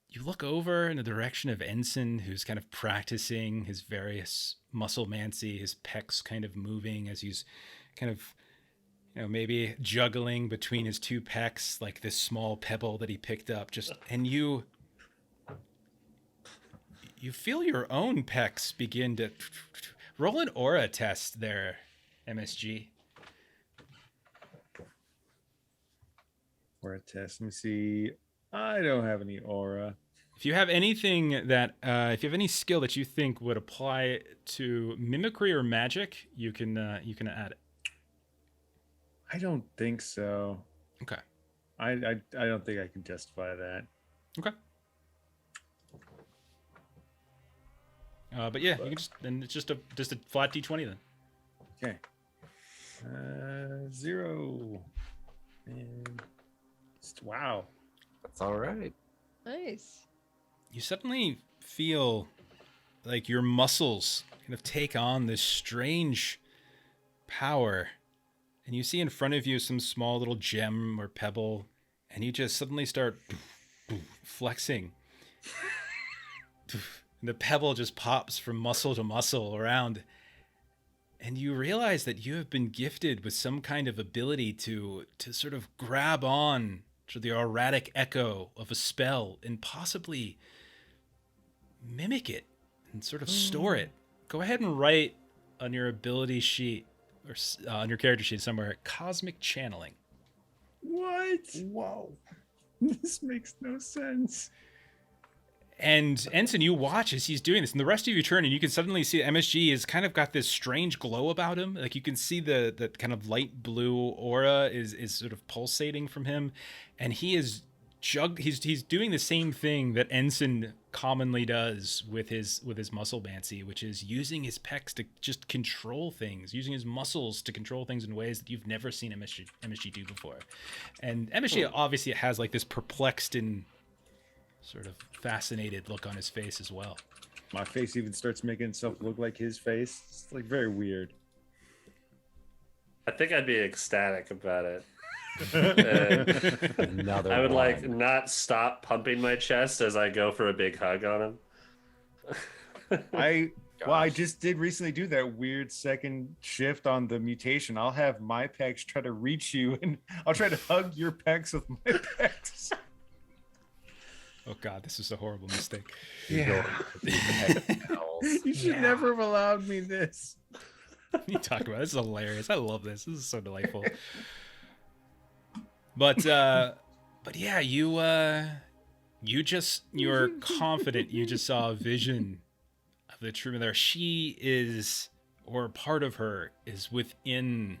You look over in the direction of Ensen, who's kind of practicing his various musclemancy, his pecs kind of moving as he's kind of, maybe juggling between his two pecs, like this small pebble that he picked up. And you feel your own pecs begin to roll an aura test there, MSG. Aura test. Let me see. I don't have any aura. If you have anything that, if you have any skill that you think would apply to mimicry or magic, you can add it. I don't think so. Okay. I don't think I can justify that. Okay. But yeah, you can it's just a flat D20 then. Okay. 0. And wow. That's all right. Nice. You suddenly feel like your muscles kind of take on this strange power, and you see in front of you some small little gem or pebble, and you just suddenly start flexing. And the pebble just pops from muscle to muscle around, and you realize that you have been gifted with some kind of ability to sort of grab on to the erratic echo of a spell and possibly mimic it and sort of store it. Go ahead and write on your ability sheet or on your character sheet somewhere, cosmic channeling. What? Whoa. This makes no sense. And Ensen, you watch as he's doing this, and the rest of you turn, and you can suddenly see MSG has kind of got this strange glow about him. Like you can see the kind of light blue aura is sort of pulsating from him, and he is he's doing the same thing that Ensen commonly does with his musclemancy, which is using his pecs to just control things, using his muscles to control things in ways that you've never seen MSG do before. And MSG obviously has like this perplexed and sort of fascinated look on his face as well. My face even starts making itself look like his face. It's like very weird. I think I'd be ecstatic about it. Another I would like one. not stop pumping my chest as I go for a big hug on him. I just did recently do that weird second shift on the mutation. I'll have my pecs try to reach you, and I'll try to hug your pecs with my pecs. Oh God, this is a horrible mistake. Yeah. You should never have allowed me this. What are you talking about? This is hilarious. I love this. This is so delightful. But yeah, you're confident. You just saw a vision of the true mother. She is, or part of her is within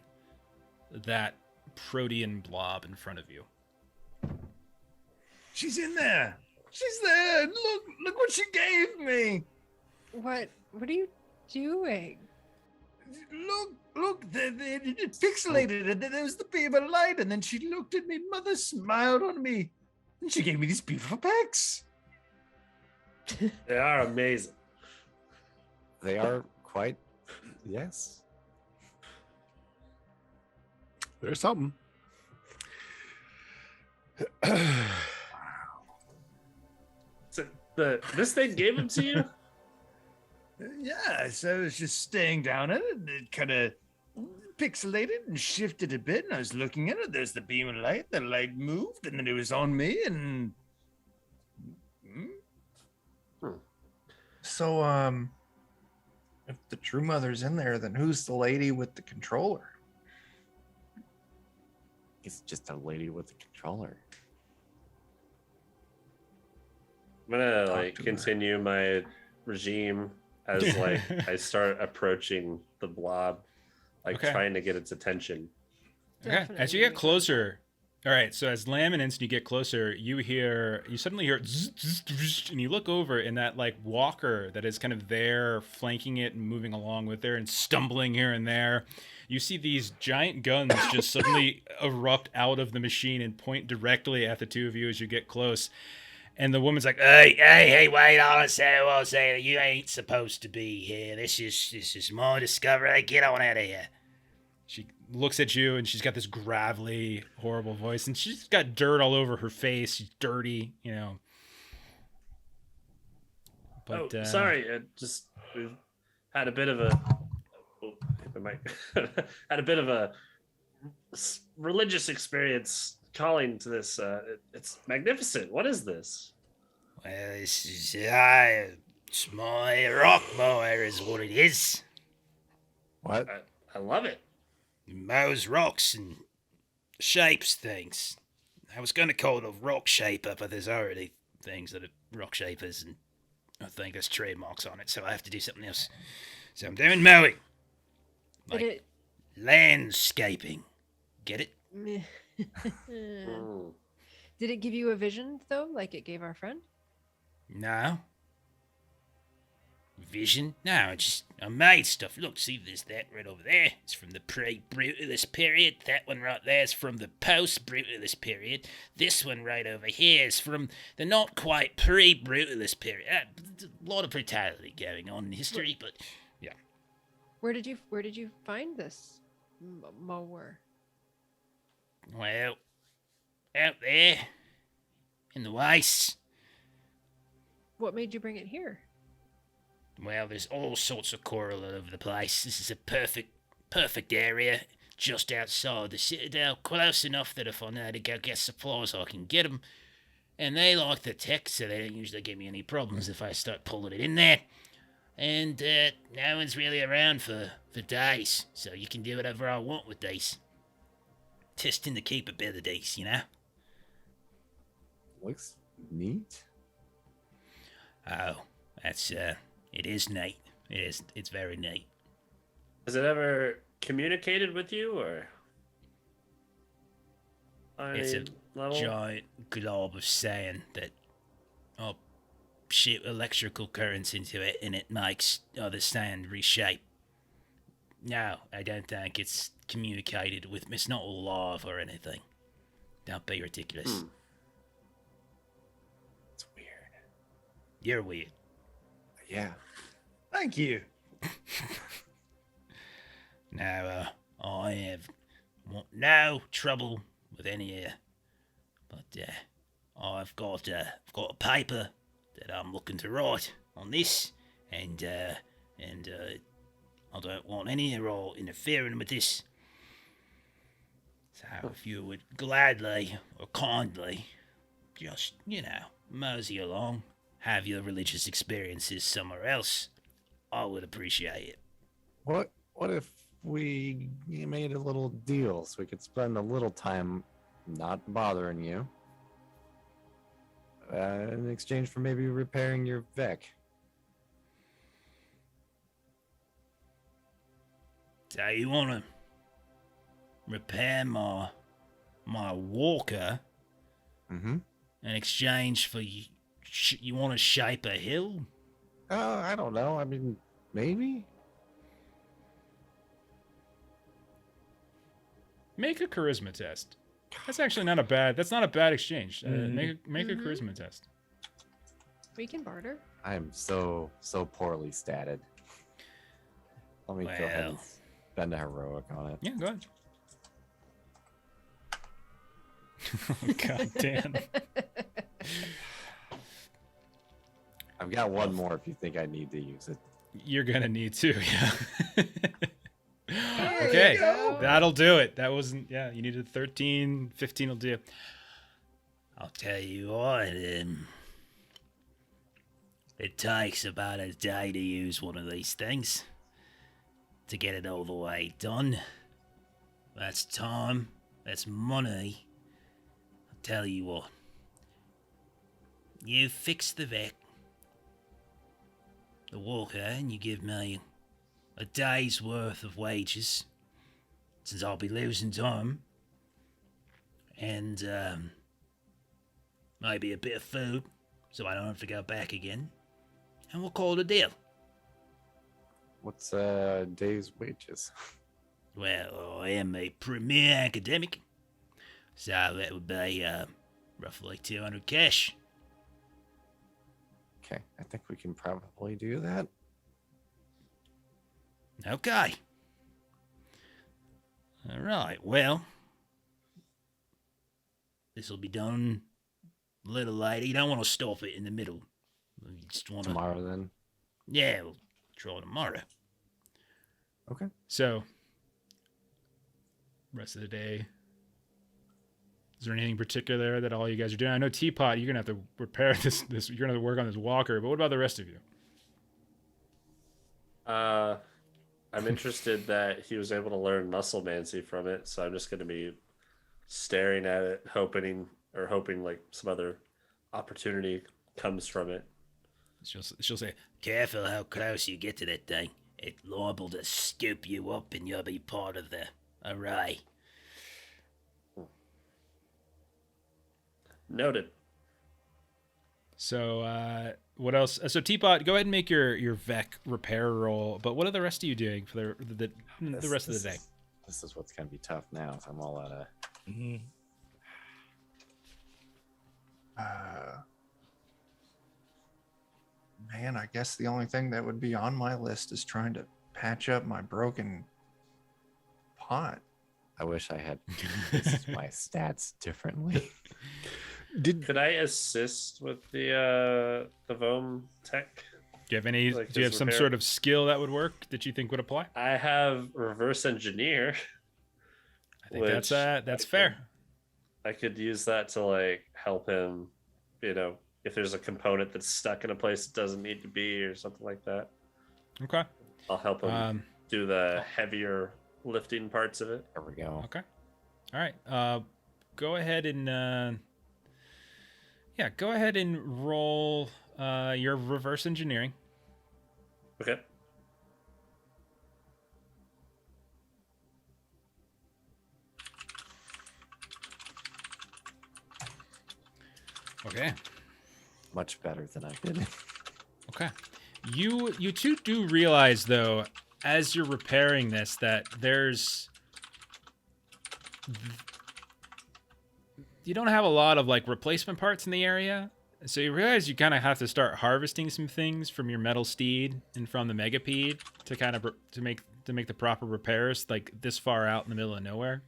that protean blob in front of you. She's in there. She's there. Look what she gave me. What are you doing? Look, it pixelated, and then there was the beam of light, and then she looked at me. Mother smiled on me, and she gave me these beautiful pecs. They are amazing. They are quite, yes. There's something. So this thing gave them to you? Yeah, so I was just staying down at it, and it kind of pixelated and shifted a bit, and I was looking at it. There's the beam of light. The light moved, and then it was on me, and So, if the true mother's in there, then who's the lady with the controller? It's just a lady with a controller. I'm gonna Talk like to her. continue my regime as like I start approaching the blob, like Okay. trying to get its attention. Okay. As Definitely you get make closer, all right. So as Lamb and Ensign, you get closer, you suddenly hear, zzz, zzz, zzz, and you look over, and that like walker that is kind of there, flanking it and moving along with there, and stumbling here and there. You see these giant guns just suddenly erupt out of the machine and point directly at the two of you as you get close. And the woman's like, hey, wait on a second. I'll say you ain't supposed to be here. This is my discovery. Get on out of here. She looks at you, and she's got this gravelly, horrible voice, and she's got dirt all over her face. She's dirty, you know. But, sorry, we've had a bit of a had a bit of a religious experience calling to this. It's magnificent. What is this? Well, this is it's my rock mower is what it is. What? I love it. It mows rocks and shapes things. I was going to call it a rock shaper, but there's already things that are rock shapers, and I think there's trademarks on it, so I have to do something else. So I'm doing mowing. Did it? Landscaping. Get it? Mm. Did it give you a vision though, like it gave our friend? No. Vision? No, I made stuff. Look, see, there's that right over there. It's from the pre-Brutalist period. That one right there is from the post-Brutalist period. This one right over here is from the not quite pre-Brutalist period. A lot of brutality going on in history, but yeah. Where did you find this mower? Well, out there in the wastes. What made you bring it here? Well, there's all sorts of coral all over the place. This is a perfect area just outside the citadel, close enough that if I know to go get supplies, I can get them. And they like the tech, so they don't usually give me any problems if I start pulling it in there. And no one's really around for days, so you can do whatever I want with these. Testing the capabilities, you know? Looks neat. Oh, that's it is neat. It's very neat. Has it ever communicated with you, or? It's a level? giant glob of sand that I'll shoot electrical currents into it and it makes other sand reshape. No, I don't think it's communicated with. It's not alive or anything. Don't be ridiculous. It's weird. You're weird. Yeah. Thank you. Now, I have no trouble with any of you, but I've got a paper that I'm looking to write on this, and I don't want any of you all interfering with this. So if you would gladly or kindly just, mosey along, have your religious experiences somewhere else, I would appreciate it. What if we made a little deal so we could spend a little time not bothering you in exchange for maybe repairing your Vec? So you want to repair my walker Mm-hmm. in exchange for you want to shape a hill? I don't know. I mean, maybe. Make a charisma test. That's actually not a bad. That's not a bad exchange. Make a charisma test. We can barter. I am so poorly statted. Let me go ahead and spend a heroic on it. Yeah, go ahead. God damn. I've got one more if you think I need to use it. You're gonna need to, yeah. There Okay, you go. that'll do it. That wasn't, yeah, you needed 13, 15 will do. I'll tell you what, it takes about a day to use one of these things to get it all the way done. That's time, that's money. I'll tell you what, you fix the Vec, the walker, and you give me a day's worth of wages, since I'll be losing time, and maybe a bit of food, so I don't have to go back again, and we'll call it a deal. What's a day's wages? Well, I am a premier academic, so that would be roughly 200 cash. Okay, I think we can probably do that. Okay. All right, well, this will be done a little later. You don't want to stop it in the middle. You just want to... Tomorrow, then? Yeah, we'll try tomorrow. Okay. So, rest of the day. Is there anything particular that all you guys are doing? I know Teapot, you're gonna have to repair this. You're gonna have to work on this walker. But what about the rest of you? I'm interested that he was able to learn Musclemancy from it, so I'm just going to be staring at it, hoping like some other opportunity comes from it. She'll say, "Careful how close you get to that thing. It's liable to scoop you up, and you'll be part of the array." Noted. So, what else? So, Teapot, go ahead and make your Vec repair roll. But what are the rest of you doing for the rest of the day? This is what's gonna be tough now. If I'm all out of. Man, I guess the only thing that would be on my list is trying to patch up my broken pot. I wish I had placed my stats differently. Could I assist with the Vom tech? Do you have any? Like do you have his some repair? sort of skill that would work that you think would apply? I have reverse engineer. I think Which that's fair. I could use that to like help him, if there's a component that's stuck in a place it doesn't need to be or something like that. Okay. I'll help him do the heavier lifting parts of it. There we go. Okay. All right. Go ahead and go ahead and roll your reverse engineering. Okay. Okay. Much better than I did. Okay. You two do realize, though, as you're repairing this, that you don't have a lot of like replacement parts in the area. So you realize you kind of have to start harvesting some things from your metal steed and from the megapede to kind of to make the proper repairs, like this far out in the middle of nowhere.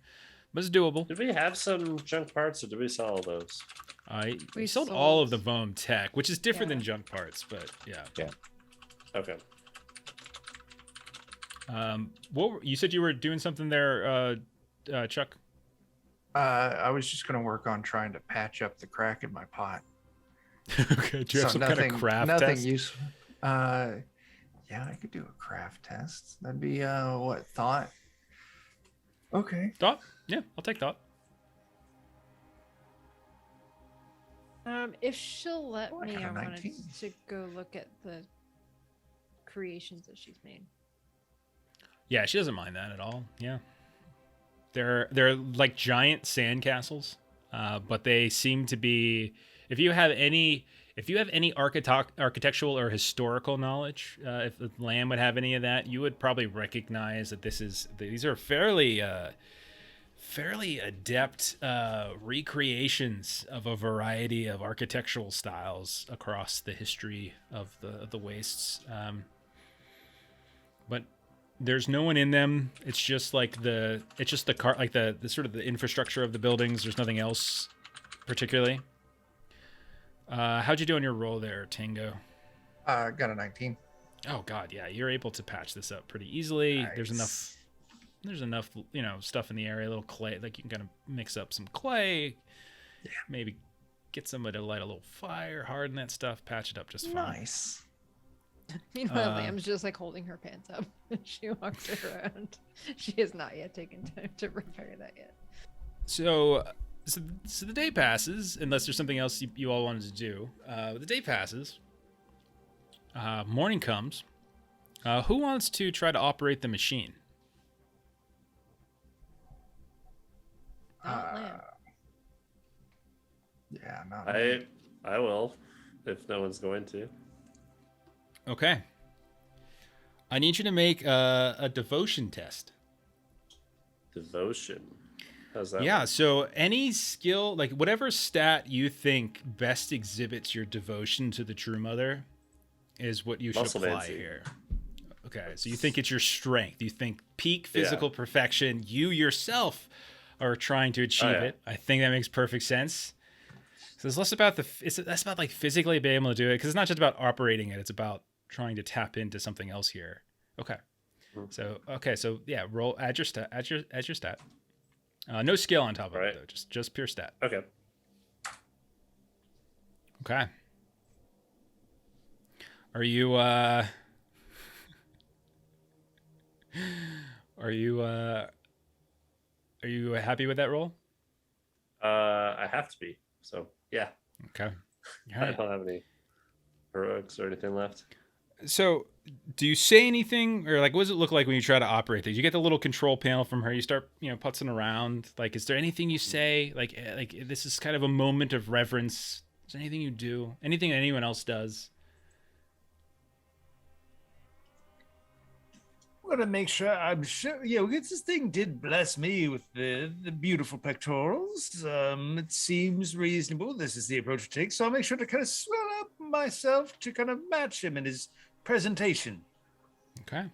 But it's doable. Did we have some junk parts, or did we sell all those? We sold all of the Vohm tech, which is different than junk parts, but yeah. Yeah. Okay. You said you were doing something there, Chuck? I was just going to work on trying to patch up the crack in my pot. Okay. Do you have some kind of craft nothing test? useful. Yeah, I could do a craft test. That'd be what, thought? Okay. Thought? Yeah, I'll take thought. If she'll let Oh, I me, got a I wanted 19. to go look at the creations that she's made. Yeah, she doesn't mind that at all. Yeah. They're like giant sand castles, but they seem to be. If you have any architectural or historical knowledge, if the Lamb would have any of that, you would probably recognize that these are fairly adept recreations of a variety of architectural styles across the history of the wastes. But there's no one in them. It's just like the sort of the infrastructure of the buildings. There's nothing else particularly. How'd you do on your roll there, Tango? Got a 19. Oh God, yeah, you're able to patch this up pretty easily. Nice. There's enough, stuff in the area, a little clay, like you can kind of mix up some clay. Yeah. Maybe get somebody to light a little fire, harden that stuff, patch it up just fine. Nice. Meanwhile, Lamb's just like holding her pants up. She walks around. She has not yet taken time to repair that yet. So the day passes, unless there's something else you all wanted to do. The day passes. Morning comes. Who wants to try to operate the machine? Not Lamb. Yeah, not. I will, if no one's going to. Okay. I need you to make a devotion test. Devotion. How's that? Yeah, work? so any skill, like whatever stat you think best exhibits your devotion to the True Mother is what you should apply Musclemancer. here. Okay, so you think it's your strength. You think peak physical perfection. You yourself are trying to achieve it. I think that makes perfect sense. So it's less about that's about like physically being able to do it, because it's not just about operating it. It's about trying to tap into something else here. Okay. So yeah, add your stat. No skill on top of it though, just pure stat. Okay. Okay. Are you happy with that roll? I have to be. So yeah. Okay. All I right. don't have any heroics or anything left. So, do you say anything, or like, what does it look like when you try to operate things? You get the little control panel from her. You start, putzing around. Like, is there anything you say? Like this is kind of a moment of reverence. Is there anything you do? Anything anyone else does? I'm gonna make sure. I'm sure. Yeah, because this thing did bless me with the beautiful pectorals. It seems reasonable. This is the approach to take. So I'll make sure to kind of swell up myself to kind of match him in his presentation. Okay.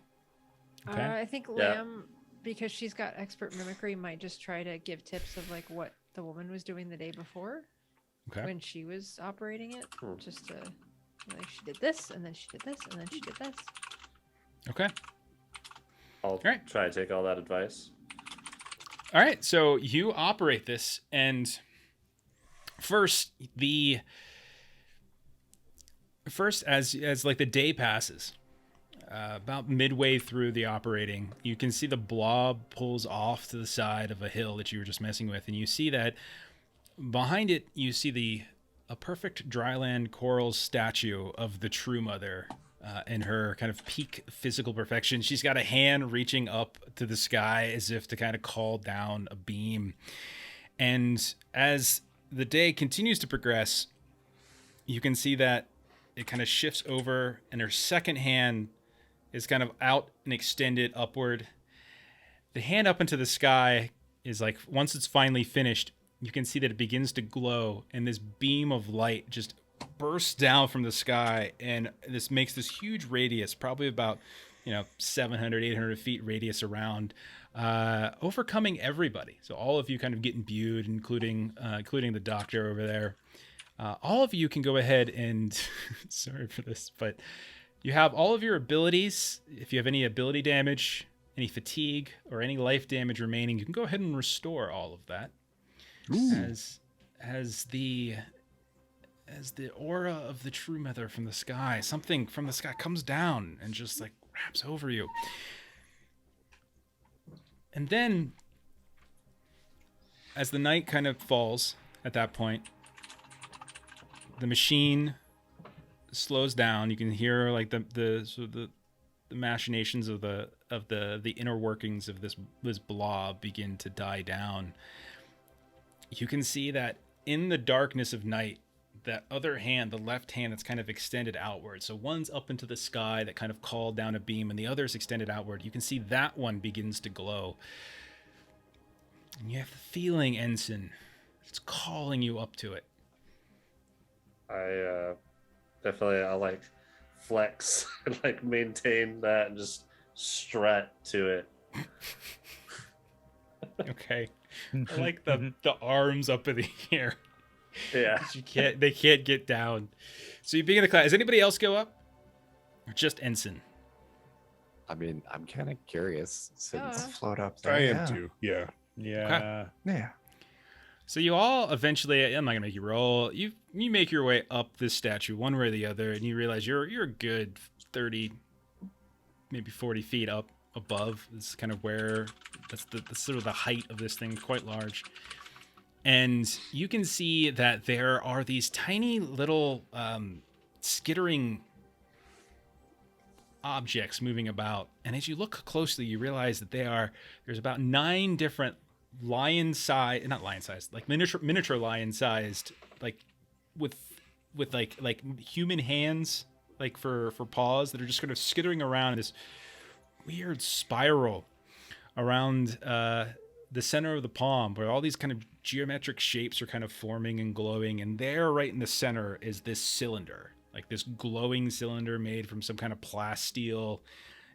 Okay. I think Lamb, because she's got expert mimicry, might just try to give tips of like what the woman was doing the day before when she was operating it. Just to, like, she did this, and then she did this, and then she did this. Okay. I'll try to take all that advice. All right. So you operate this, and first as like the day passes, about midway through the operating, you can see the blob pulls off to the side of a hill that you were just messing with, and you see that behind it you see a perfect dryland coral statue of the True Mother in her kind of peak physical perfection. She's got a hand reaching up to the sky as if to kind of call down a beam. And as the day continues to progress, you can see that it kind of shifts over, and her second hand is kind of out and extended upward. The hand up into the sky is like, once it's finally finished, you can see that it begins to glow, and this beam of light just bursts down from the sky, and this makes this huge radius, probably about 700, 800 feet radius around, overcoming everybody. So all of you kind of get imbued, including the doctor over there. All of you can go ahead and sorry for this, but you have all of your abilities. If you have any ability damage, any fatigue, or any life damage remaining, you can go ahead and restore all of that. As the aura of the True Mother from the sky, something from the sky comes down and just like wraps over you. And then, as the night kind of falls at that point, the machine slows down. You can hear like the machinations of the inner workings of this blob begin to die down. You can see that in the darkness of night, that other hand, the left hand, that's kind of extended outward. So one's up into the sky that kind of called down a beam, and the other's extended outward. You can see that one begins to glow. And you have the feeling, Ensen, it's calling you up to it. I definitely like flex and like maintain that and just strut to it. Okay. I like the arms up in the air. Yeah. They can't get down. So you begin the class. Does anybody else go up? Or just Ensen? I mean, I'm kind of curious since Float up there. I am too. Yeah. Yeah. Yeah. So you all eventually, I'm not gonna make you roll. You make your way up this statue one way or the other, and you realize you're a good 30, maybe 40 feet up above. This is kind of where that's sort of the height of this thing, quite large. And you can see that there are these tiny little skittering objects moving about. And as you look closely, you realize that there's about 9 different miniature lion-sized, like with like human hands, like for paws, that are just kind of skittering around in this weird spiral around the center of the palm, where all these kind of geometric shapes are kind of forming and glowing. And there, right in the center, is this cylinder, like this glowing cylinder made from some kind of plasteel.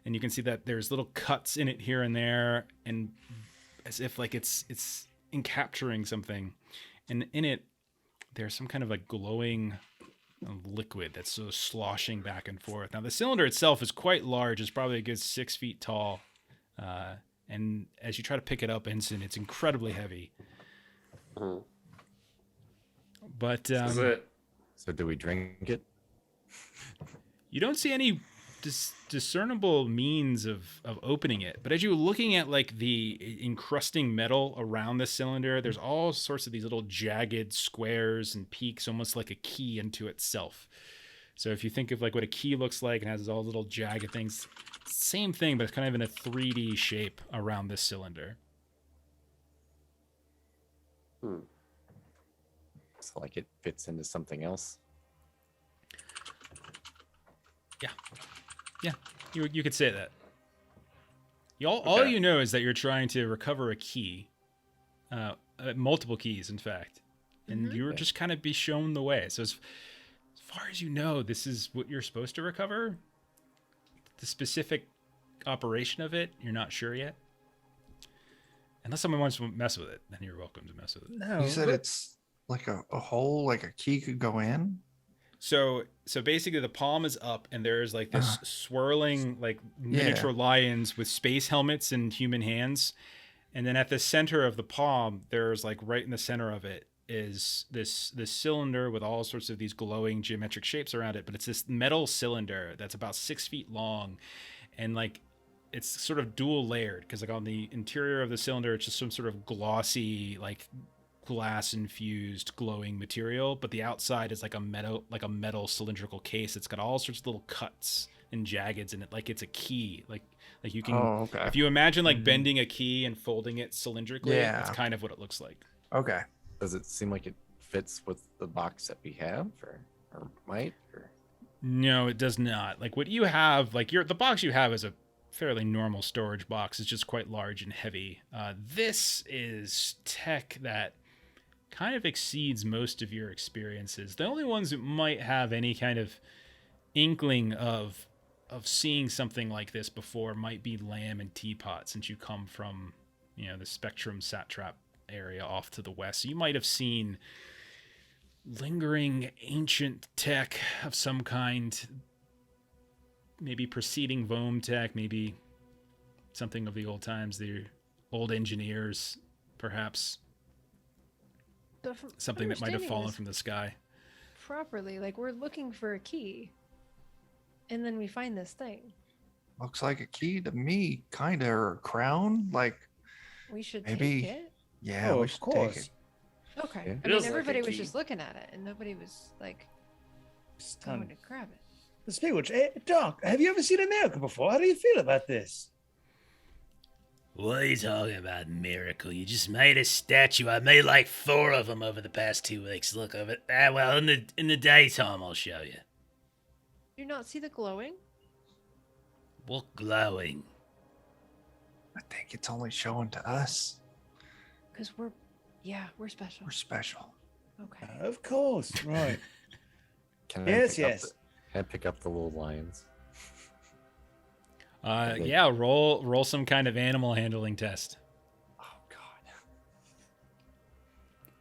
And you can see that there's little cuts in it here and there, and as if like it's encapturing something. And in it, there's some kind of like glowing liquid that's sort of sloshing back and forth. Now, the cylinder itself is quite large. It's probably a good 6 feet tall. And as you try to pick it up, Ensign, it's incredibly heavy. Mhm. But This is it. So do we drink it? you don't see any discernible means of opening it. But as you're looking at like the encrusting metal around the cylinder, there's all sorts of these little jagged squares and peaks, almost like a key into itself. So if you think of like what a key looks like, and has all little jagged things, same thing, but it's kind of in a 3D shape around this cylinder. So like it fits into something else. Yeah, you could say that. All Okay. you know is that you're trying to recover a key, multiple keys, in fact, and you were just kind of be shown the way. So as far as you know, this is what you're supposed to recover. The specific operation of it, you're not sure yet. Unless someone wants to mess with it, then you're welcome to mess with it. No, You said it's like a hole, like a key could go in. So basically the palm is up, and there's like this swirling like miniature lions with space helmets and human hands. And then at the center of the palm, there's like right in the center of it is this cylinder with all sorts of these glowing geometric shapes around it. But it's this metal cylinder that's about 6 feet long, and like it's sort of dual layered, because like on the interior of the cylinder, it's just some sort of glossy, like glass infused glowing material, but the outside is like a metal cylindrical case. It's got all sorts of little cuts and jaggeds in it, like it's a key. Like you can, if you imagine like bending a key and folding it cylindrically, that's kind of what it looks like. Okay. Does it seem like it fits with the box that we have? Or Or might? Or... No, it does not. Like what you have, like the box you have is a fairly normal storage box. It's just quite large and heavy. This is tech that kind of exceeds most of your experiences. The only ones that might have any kind of inkling of seeing something like this before might be Lamb and Teapot, since you come from, the Spectrum Satrap area off to the west. So you might have seen lingering ancient tech of some kind, maybe preceding Vohm tech, maybe something of the old times, the old engineers, perhaps something that might have fallen from the sky. Properly, like we're looking for a key, and then we find this thing. Looks like a key to me, kind of, or a crown. Like We should maybe. take it. Yeah, Oh, we of should course. take it. Okay. Yeah. I mean, Feels like a everybody was key. just looking at it, and nobody was like going to grab it. Speak of which, Doc, have you ever seen a miracle before? How do you feel about this? What are you talking about, miracle? You just made a statue. I made like 4 of them over the past 2 weeks. Look over it. Well, in the daytime, I'll show you. Do you not see the glowing? What glowing? I think it's only showing to us. Because we're special. We're special. Okay. Of course, right. Can Yes, pick up yes. Can I pick up the little lions? Yeah, roll some kind of animal handling test. Oh God.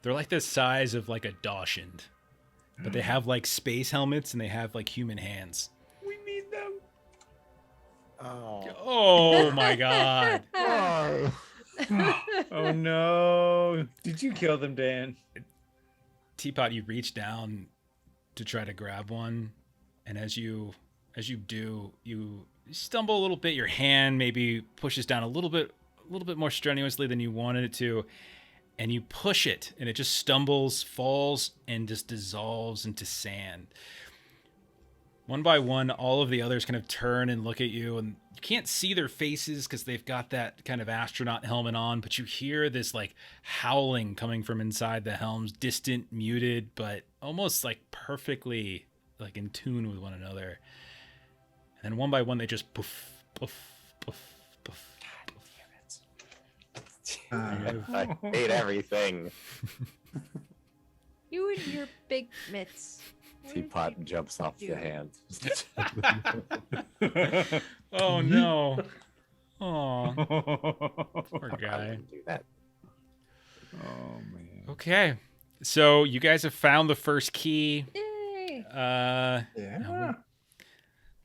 They're like the size of like a Dachshund, but they have like space helmets and they have like human hands. We need them. Oh. Oh my god. Oh no. Did you kill them, Dan? Teapot, you reach down to try to grab one, and as you do, you stumble a little bit. Your hand maybe pushes down a little bit more strenuously than you wanted it to, and you push it, and it just stumbles, falls, and just dissolves into sand. One by one, all of the others kind of turn and look at you, and you can't see their faces because they've got that kind of astronaut helmet on, but you hear this like howling coming from inside the helms, distant, muted, but almost like perfectly like in tune with one another. And then one by one, they just poof, poof, poof, poof, poof. I hate everything. You and your big mitts. What did Teapot you jumps off do? the hand. Oh no. Oh, poor I guy. wouldn't do that. Oh man. Okay. So you guys have found the first key. Yay! Yeah.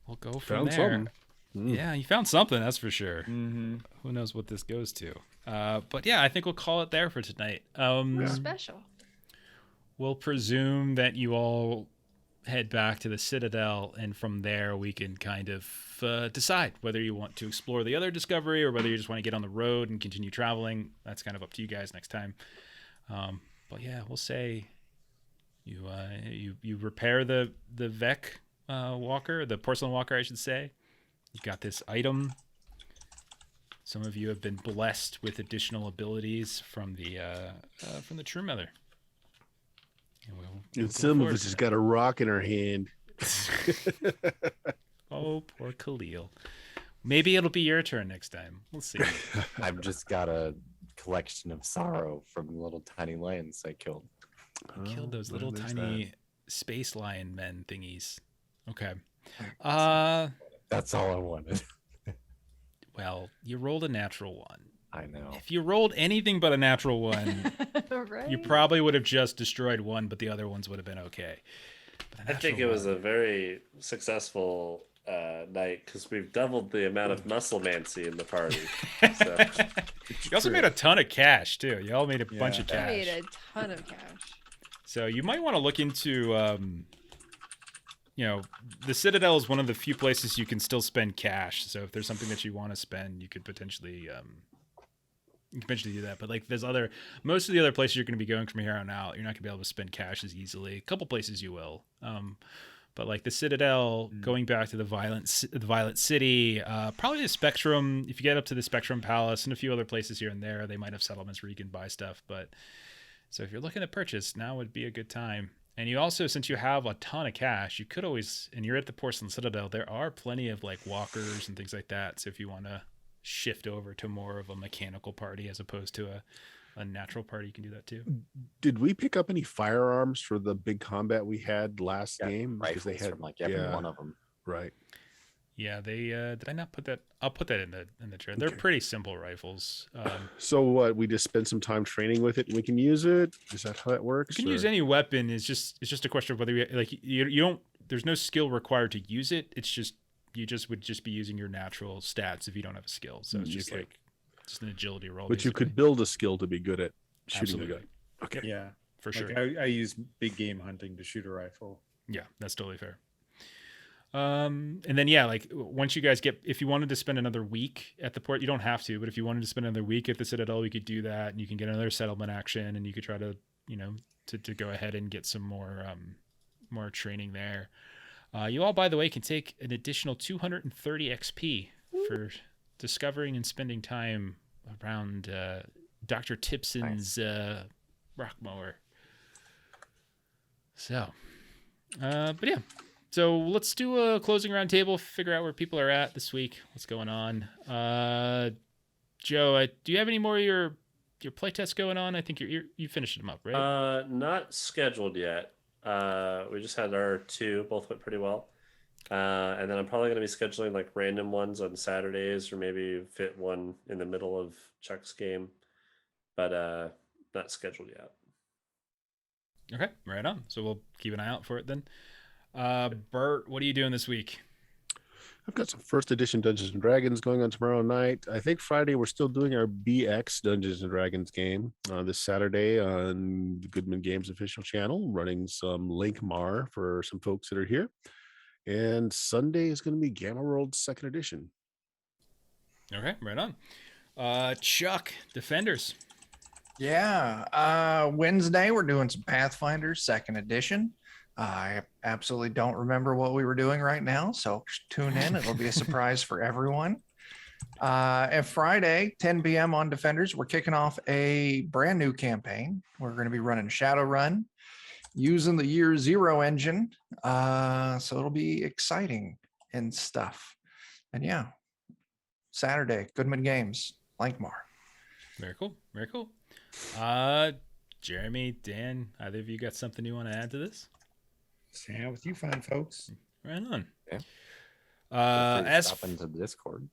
We'll go from Found there. something. Mm. Yeah, you found something, that's for sure. Mm-hmm. Who knows what this goes to? But yeah, I think we'll call it there for tonight. We're special. We'll presume that you all head back to the Citadel, and from there we can kind of decide whether you want to explore the other discovery or whether you just want to get on the road and continue traveling. That's kind of up to you guys next time. But yeah, we'll say you repair the Vec walker, the porcelain walker, I should say. You've got this item. Some of you have been blessed with additional abilities from the True Mother. And we'll And go some of forward us to has that. got a rock in our hand. Oh, poor Khalil. Maybe it'll be your turn next time. We'll see. I've just got a collection of sorrow from little tiny lions I killed. You killed those well, little there's tiny space lion men thingies. Okay. That's all I wanted. Well, you rolled a natural one. I know. If you rolled anything but a natural one, Right? you probably would have just destroyed one, but the other ones would have been okay. But a I think it natural was one- a very successful night because we've doubled the amount of musclemancy in the party. So, You also made a ton of cash too. You all made a bunch of I cash. made a ton of cash. So you might want to look into, the Citadel is one of the few places you can still spend cash. So if there's something that you want to spend, you could potentially do that. But like most of the other places you're going to be going from here on out, you're not going to be able to spend cash as easily. A couple places you will. But like the Citadel, going back to the Violet City, probably the Spectrum. If you get up to the Spectrum Palace and a few other places here and there, they might have settlements where you can buy stuff. But so if you're looking to purchase, now would be a good time. And you also, since you have a ton of cash, you could always, and you're at the Porcelain Citadel, there are plenty of like walkers and things like that. So if you want to shift over to more of a mechanical party as opposed to a natural party, you can do that too. Did we pick up any firearms for the big combat we had last game? Because they had from like every one of them. Right. Yeah, they did I not put that? I'll put that in the chat. They're pretty simple rifles. So what? We just spend some time training with it, and we can use it. Is that how that works? You can use any weapon. It's just a question of whether you don't. There's no skill required to use it. It's just you would just be using your natural stats if you don't have a skill. So it's just like an agility roll. But you could build a skill to be good at shooting a gun. Okay. Yeah, for sure. I use big game hunting to shoot a rifle. Yeah, that's totally fair. And then like once you guys if you wanted to spend another week at the port, you don't have to, but if you wanted to spend another week at the Citadel, we could do that, and you can get another settlement action, and you could try to to go ahead and get some more training there. You all, by the way, can take an additional 230 XP for discovering and spending time around Dr. Tipson's rock mower. So, but yeah. So let's do a closing round table, figure out where people are at this week, what's going on. Joe, do you have any more of your playtests going on? I think you finished them up, right? Not scheduled yet. We just had our 2, both went pretty well. And then I'm probably going to be scheduling like random ones on Saturdays, or maybe fit one in the middle of Chuck's game, but not scheduled yet. Okay, right on. So we'll keep an eye out for it then. Bert, what are you doing this week? I've got some first edition Dungeons and Dragons going on tomorrow night. I think Friday we're still doing our BX Dungeons and Dragons game this Saturday on the Goodman Games official channel, running some Linkmar for some folks that are here. And Sunday is going to be Gamma World 2nd edition. Okay, right on. Chuck, Defenders. Yeah. Wednesday we're doing some Pathfinder 2nd edition. I absolutely don't remember what we were doing right now, so tune in. It'll be a surprise for everyone. And Friday, 10 p.m. on Defenders, we're kicking off a brand new campaign. We're going to be running Shadowrun using the Year Zero engine. So it'll be exciting and stuff. And yeah, Saturday, Goodman Games, Lankmar. Very cool. Very cool. Jeremy, Dan, either of you got something you want to add to this? Stand with you fine folks. Right on. Yeah. As stop into the Discord.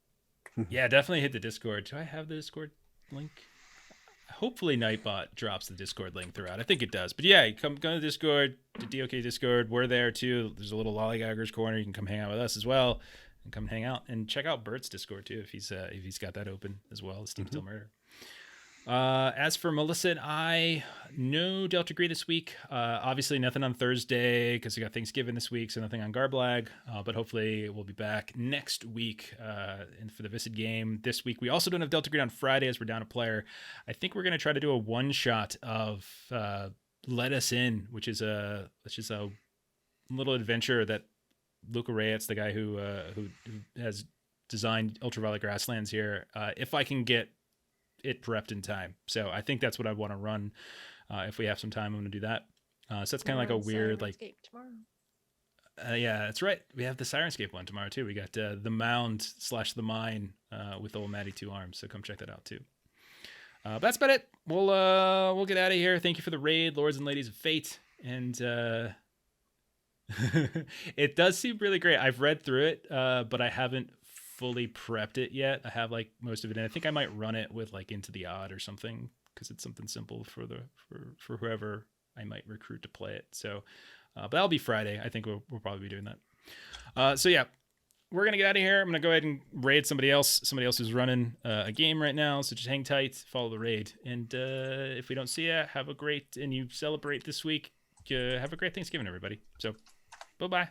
Yeah, definitely hit the Discord. Do I have the Discord link? Hopefully Nightbot drops the Discord link throughout. I think it does. But yeah, go to Discord, the DOK Discord. We're there too. There's a little Lollygaggers corner. You can come hang out with us as well, and come hang out and check out Bert's Discord too if he's got that open as well. Steam Still Murder. As for Melissa and I, no Delta Gree this week. Obviously nothing on Thursday because we got Thanksgiving this week, so nothing on Garblag. But hopefully we'll be back next week and for the Viscid game this week. We also don't have Delta Green on Friday as we're down a player. I think we're going to try to do a one-shot of Let Us In, which is a little adventure that Luca Reyes, the guy who has designed Ultraviolet Grasslands here, if I can get it prepped in time. So I think that's what I want to run. If we have some time, I'm going to do that. So that's kind of like a weird, like, tomorrow. Yeah, that's right. We have the Sirenscape one tomorrow too. We got the Mound / the Mine with old Maddie 2 arms. So come check that out too. But that's about it. We'll get out of here. Thank you for the raid, Lords and Ladies of Fate. And it does seem really great. I've read through it, but I haven't fully prepped it yet. I have like most of it, and I think I might run it with like Into the Odd or something because it's something simple for whoever I might recruit to play it. So, but that'll be Friday. I think we'll probably be doing that. So yeah, we're gonna get out of here. I'm gonna go ahead and raid somebody else. Somebody else is running a game right now, so just hang tight, follow the raid, and if we don't see you, have a great and you celebrate this week. Have a great Thanksgiving, everybody. So, bye bye.